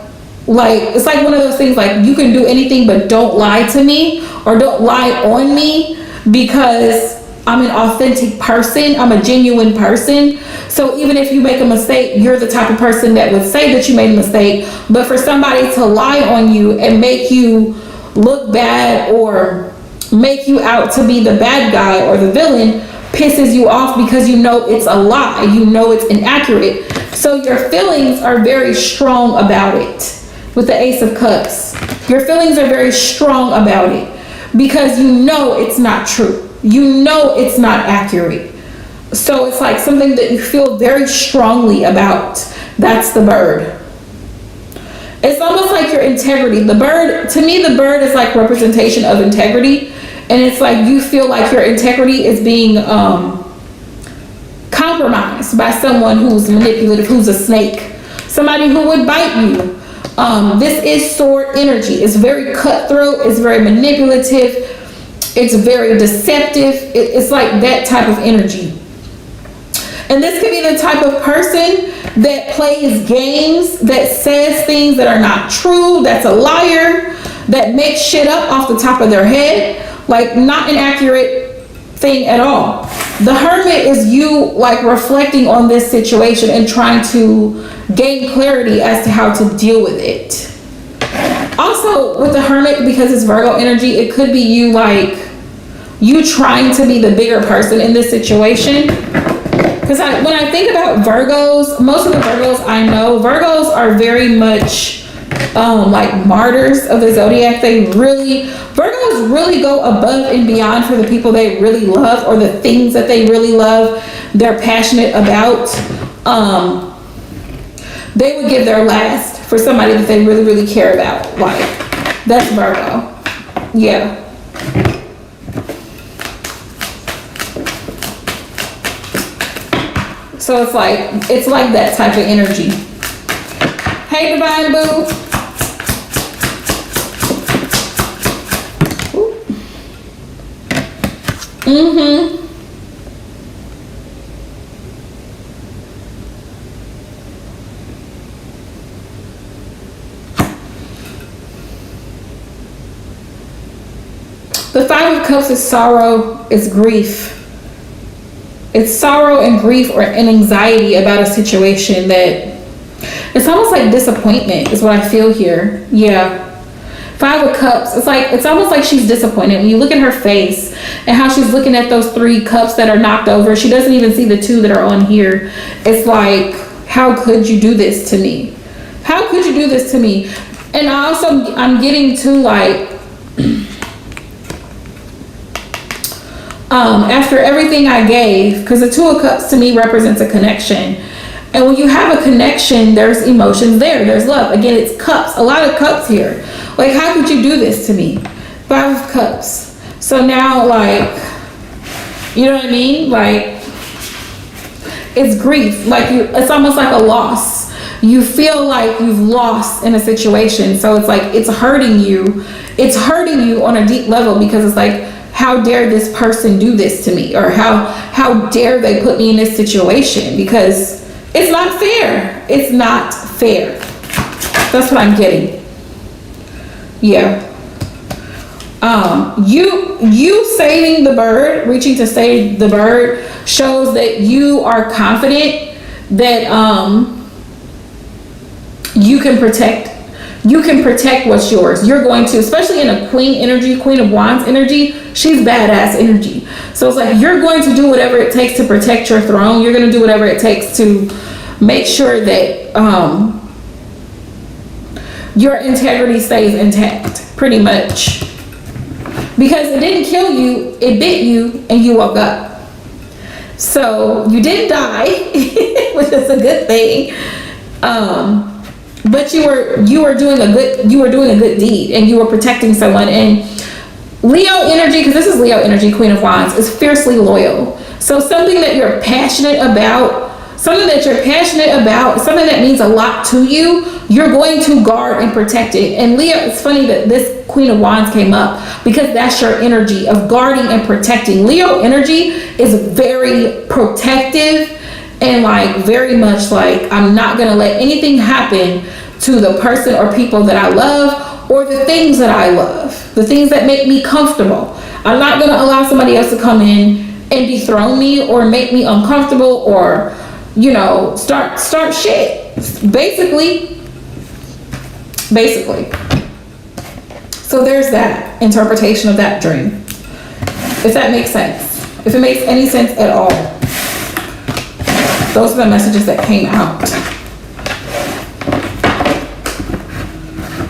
it's like one of those things, like you can do anything but don't lie to me or don't lie on me, because I'm an authentic person. I'm a genuine person. So even if you make a mistake, you're the type of person that would say that you made a mistake. But for somebody to lie on you and make you look bad or make you out to be the bad guy or the villain pisses you off, because you know it's a lie. You know it's inaccurate. So your feelings are very strong about it. With the Ace of Cups, your feelings are very strong about it because you know it's not true. You know it's not accurate. So it's like something that you feel very strongly about. That's the Bird. It's almost like your integrity. The bird, to me, the bird is like representation of integrity. And it's like you feel like your integrity is being compromised by someone who's manipulative, who's a snake, somebody who would bite you. This is sword energy. It's very cutthroat. It's very manipulative. It's very deceptive. It's like that type of energy. And this could be the type of person that plays games, that says things that are not true, that's a liar, that makes shit up off the top of their head, like not an accurate thing at all. The Hermit is you like reflecting on this situation and trying to gain clarity as to how to deal with it. Also with the Hermit, because it's Virgo energy, it could be you like you trying to be the bigger person in this situation. Because when I think about Virgos, most of the Virgos I know, Virgos are very much like martyrs of the zodiac. Virgos really go above and beyond for the people they really love or the things that they really love, they're passionate about. They would give their last for somebody that they really, really care about. Like, that's Virgo. Yeah. So it's like that type of energy. Hey, Divine Boo. Mm-hmm. The Five of Cups is sorrow, is grief. It's sorrow and grief or an anxiety about a situation that it's almost like disappointment is what I feel here. Yeah. Five of Cups, it's almost like she's disappointed. When you look at her face and how she's looking at those 3 cups that are knocked over, she doesn't even see the 2 that are on here. It's like how could you do this to me? How could you do this to me? And I'm getting to like, after everything I gave, because the Two of Cups to me represents a connection. And when you have a connection, there's emotions there. There's love. Again, it's cups. A lot of cups here. Like, how could you do this to me? 5 of Cups. So now, like, you know what I mean? Like, it's grief. Like, it's almost like a loss. You feel like you've lost in a situation. So it's like, it's hurting you. It's hurting you on a deep level, because it's like, how dare this person do this to me? Or how dare they put me in this situation? Because it's not fair. It's not fair. That's what I'm getting. Yeah. You saving the bird, reaching to save the bird, shows that you are confident that you can protect what's yours. You're going to, especially in a queen energy, Queen of Wands energy, she's badass energy. So it's like, you're going to do whatever it takes to protect your throne. You're going to do whatever it takes to make sure that your integrity stays intact, pretty much. Because it didn't kill you, it bit you, and you woke up. So you didn't die, which is a good thing. But you were doing a good deed, and you were protecting someone. And Leo energy, because this is Leo energy, Queen of Wands, is fiercely loyal. So something that you're passionate about, something that means a lot to you, you're going to guard and protect it. And Leo, it's funny that this Queen of Wands came up, because that's your energy of guarding and protecting. Leo energy is very protective, and like very much like, I'm not going to let anything happen to the person or people that I love, or the things that I love, the things that make me comfortable. I'm not going to allow somebody else to come in and dethrone me or make me uncomfortable, or, you know, start shit. Basically. So there's that interpretation of that dream. If that makes sense. If it makes any sense at all. Those are the messages that came out.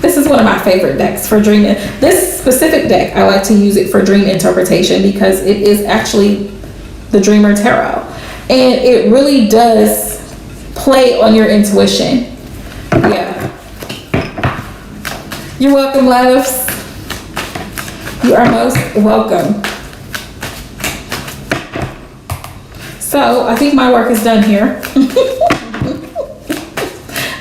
This is one of my favorite decks for dream. This specific deck, I like to use it for dream interpretation, because it is actually the Dreamer Tarot. And it really does play on your intuition. Yeah. You're welcome, loves. You are most welcome. So I think my work is done here.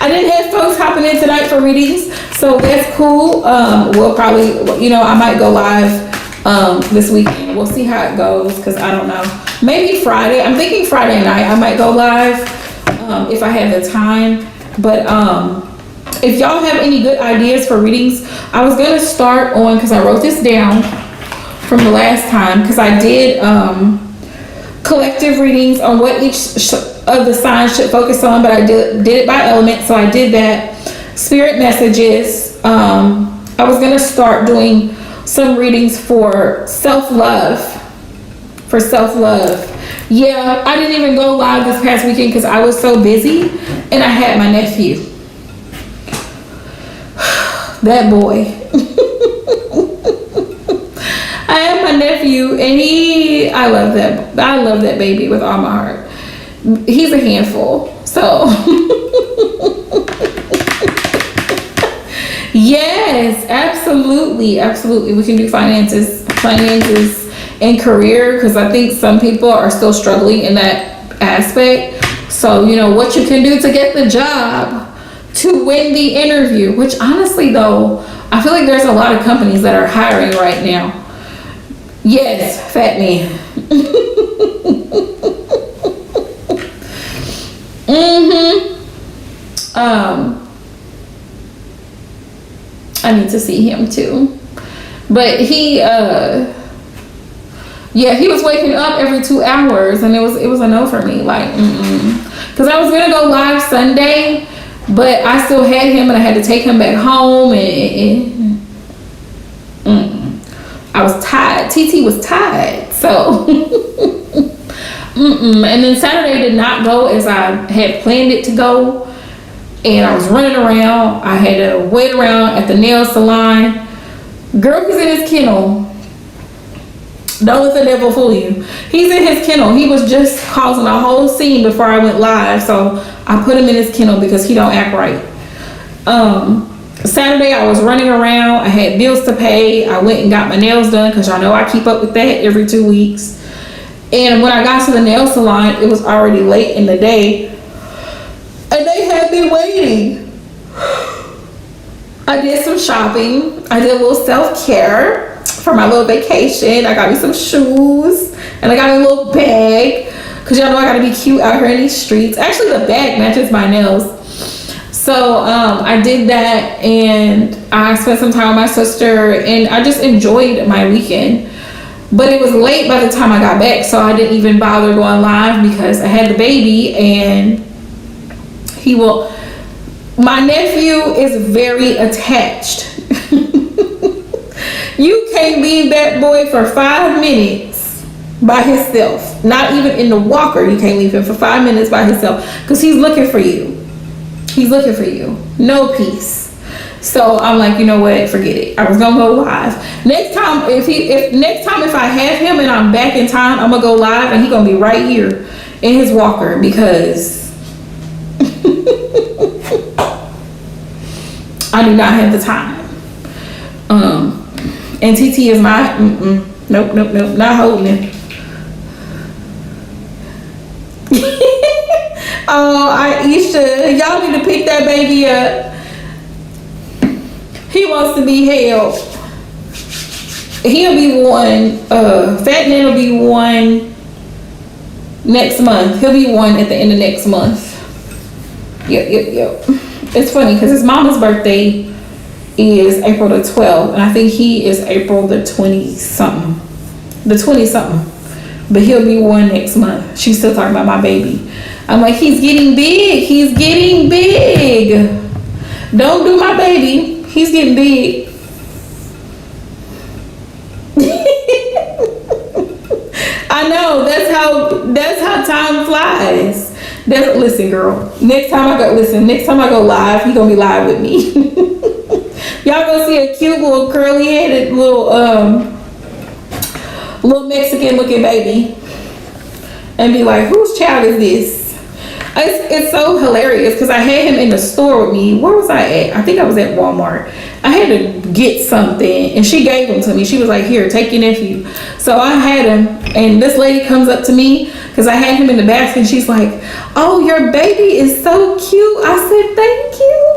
I didn't have folks hopping in tonight for readings, so that's cool. We'll probably, I might go live this weekend. We'll see how it goes, because I don't know. Maybe Friday. I'm thinking Friday night I might go live if I have the time. But if y'all have any good ideas for readings, I was going to start on, because I wrote this down from the last time, because I did collective readings on what each of the signs should focus on, but I did it by element. So I did that. Spirit messages. I was going to start doing some readings for self-love. Yeah, I didn't even go live this past weekend because I was so busy, and I had my nephew. That boy. I have my nephew, and I love that baby with all my heart. He's a handful. So yes, absolutely. We can do finances and career, because I think some people are still struggling in that aspect. So, what you can do to get the job, to win the interview, which honestly though, I feel like there's a lot of companies that are hiring right now. Yes, fat man. I need to see him too. But he was waking up every 2 hours, and it was a no for me. Like, because I was gonna go live Sunday, but I still had him, and I had to take him back home, and I was tired. TT was tired, so And then Saturday did not go as I had planned it to go. And I was running around. I had to wait around at the nail salon. Girl, he's in his kennel. Don't let the devil fool you. He's in his kennel. He was just causing a whole scene before I went live. So I put him in his kennel because he don't act right. Saturday I was running around. I had bills to pay. I went and got my nails done because y'all know I keep up with that every 2 weeks. And when I got to the nail salon, it was already late in the day. And they had me waiting. I did some shopping. I did a little self-care for my little vacation. I got me some shoes. And I got me a little bag. Because y'all know I got to be cute out here in these streets. Actually, the bag matches my nails. So I did that. And I spent some time with my sister. And I just enjoyed my weekend. But it was late by the time I got back. So I didn't even bother going live because I had the baby. And my nephew is very attached. You can't leave that boy for 5 minutes by himself. Not even in the walker, you can't leave him for 5 minutes by himself because he's looking for you. He's looking for you. No peace. So I'm like, you know what? Forget it. I was gonna go live. Next time if I have him and I'm back in time, I'm gonna go live and he's gonna be right here in his walker because I do not have the time. And TT is not, nope, not holding it. Oh, Aisha, y'all need to pick that baby up. He wants to be held. He'll be one, Fat Man will be one next month. He'll be one at the end of next month. Yep. It's funny because his mama's birthday is April the 12th, and I think he is April the 20-something. But he'll be one next month. She's still talking about my baby. I'm like, he's getting big. He's getting big. Don't do my baby. He's getting big. I know. That's how time flies. Listen, girl. Next time I go live, he gonna be live with me. Y'all gonna see a cute little curly-headed little Mexican looking baby, and be like, whose child is this? It's so hilarious because I had him in the store with me. Where was I at? I think I was at Walmart. I had to get something and she gave him to me. She was like, here, take your nephew. So I had him, and this lady comes up to me because I had him in the basket and she's like, oh, your baby is so cute. I said, thank you.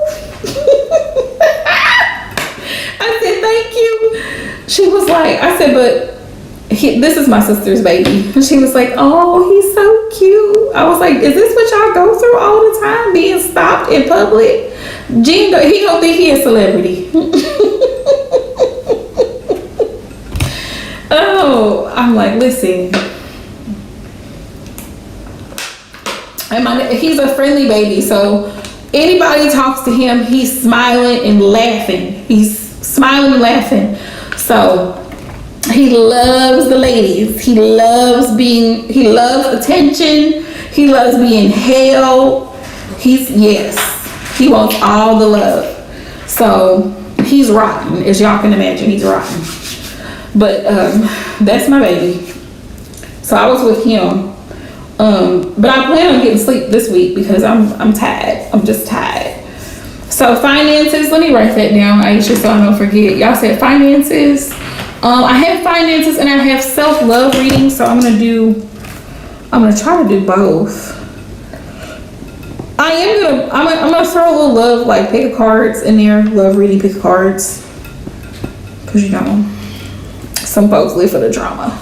I said, thank you. She was like, I said, but this is my sister's baby. And she was like, oh, he's so cute. I was like, is this what y'all go through all the time, being stopped in public? He don't think he a celebrity. Oh, I'm like, listen. And he's a friendly baby, so anybody talks to him, he's smiling and laughing. So he loves the ladies. He loves attention. He loves being held. He wants all the love. So he's rotten, as y'all can imagine. He's rotten. But that's my baby. So I was with him. But I plan on getting sleep this week because I'm tired. I'm just tired. So finances, let me write that down, Aisha, so I don't forget. Y'all said finances. I have finances and I have self-love reading, so I'm gonna try to do both. I'm gonna throw a little love, like pick a cards in there, love reading pick a cards. Cause you know, some folks live for the drama.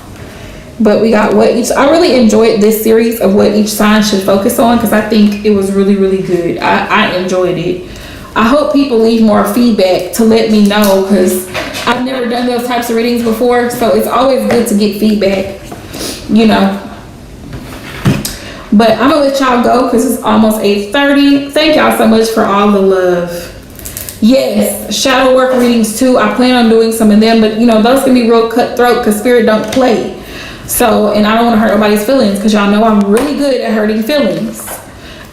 But we got I really enjoyed this series of what each sign should focus on because I think it was really, really good. I enjoyed it. I hope people leave more feedback to let me know because I've never done those types of readings before. So it's always good to get feedback, you know. But I'm going to let y'all go because it's almost 8:30. Thank y'all so much for all the love. Yes, shadow work readings too. I plan on doing some of them, but you know, those can be real cutthroat because spirit don't play. So, and I don't want to hurt nobody's feelings because y'all know I'm really good at hurting feelings.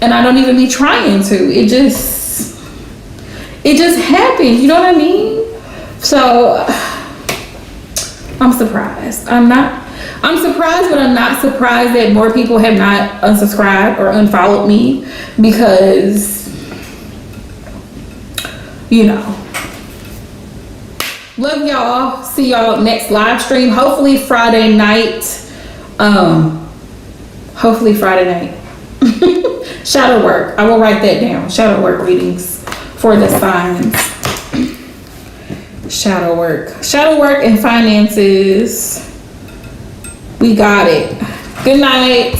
And I don't even be trying to. It just happens. You know what I mean? So, I'm surprised. I'm surprised, but I'm not surprised that more people have not unsubscribed or unfollowed me because, you know. Love y'all. See y'all next live stream. Hopefully Friday night. Shadow work. I will write that down. Shadow work readings for the signs. Shadow work and finances. We got it. Good night.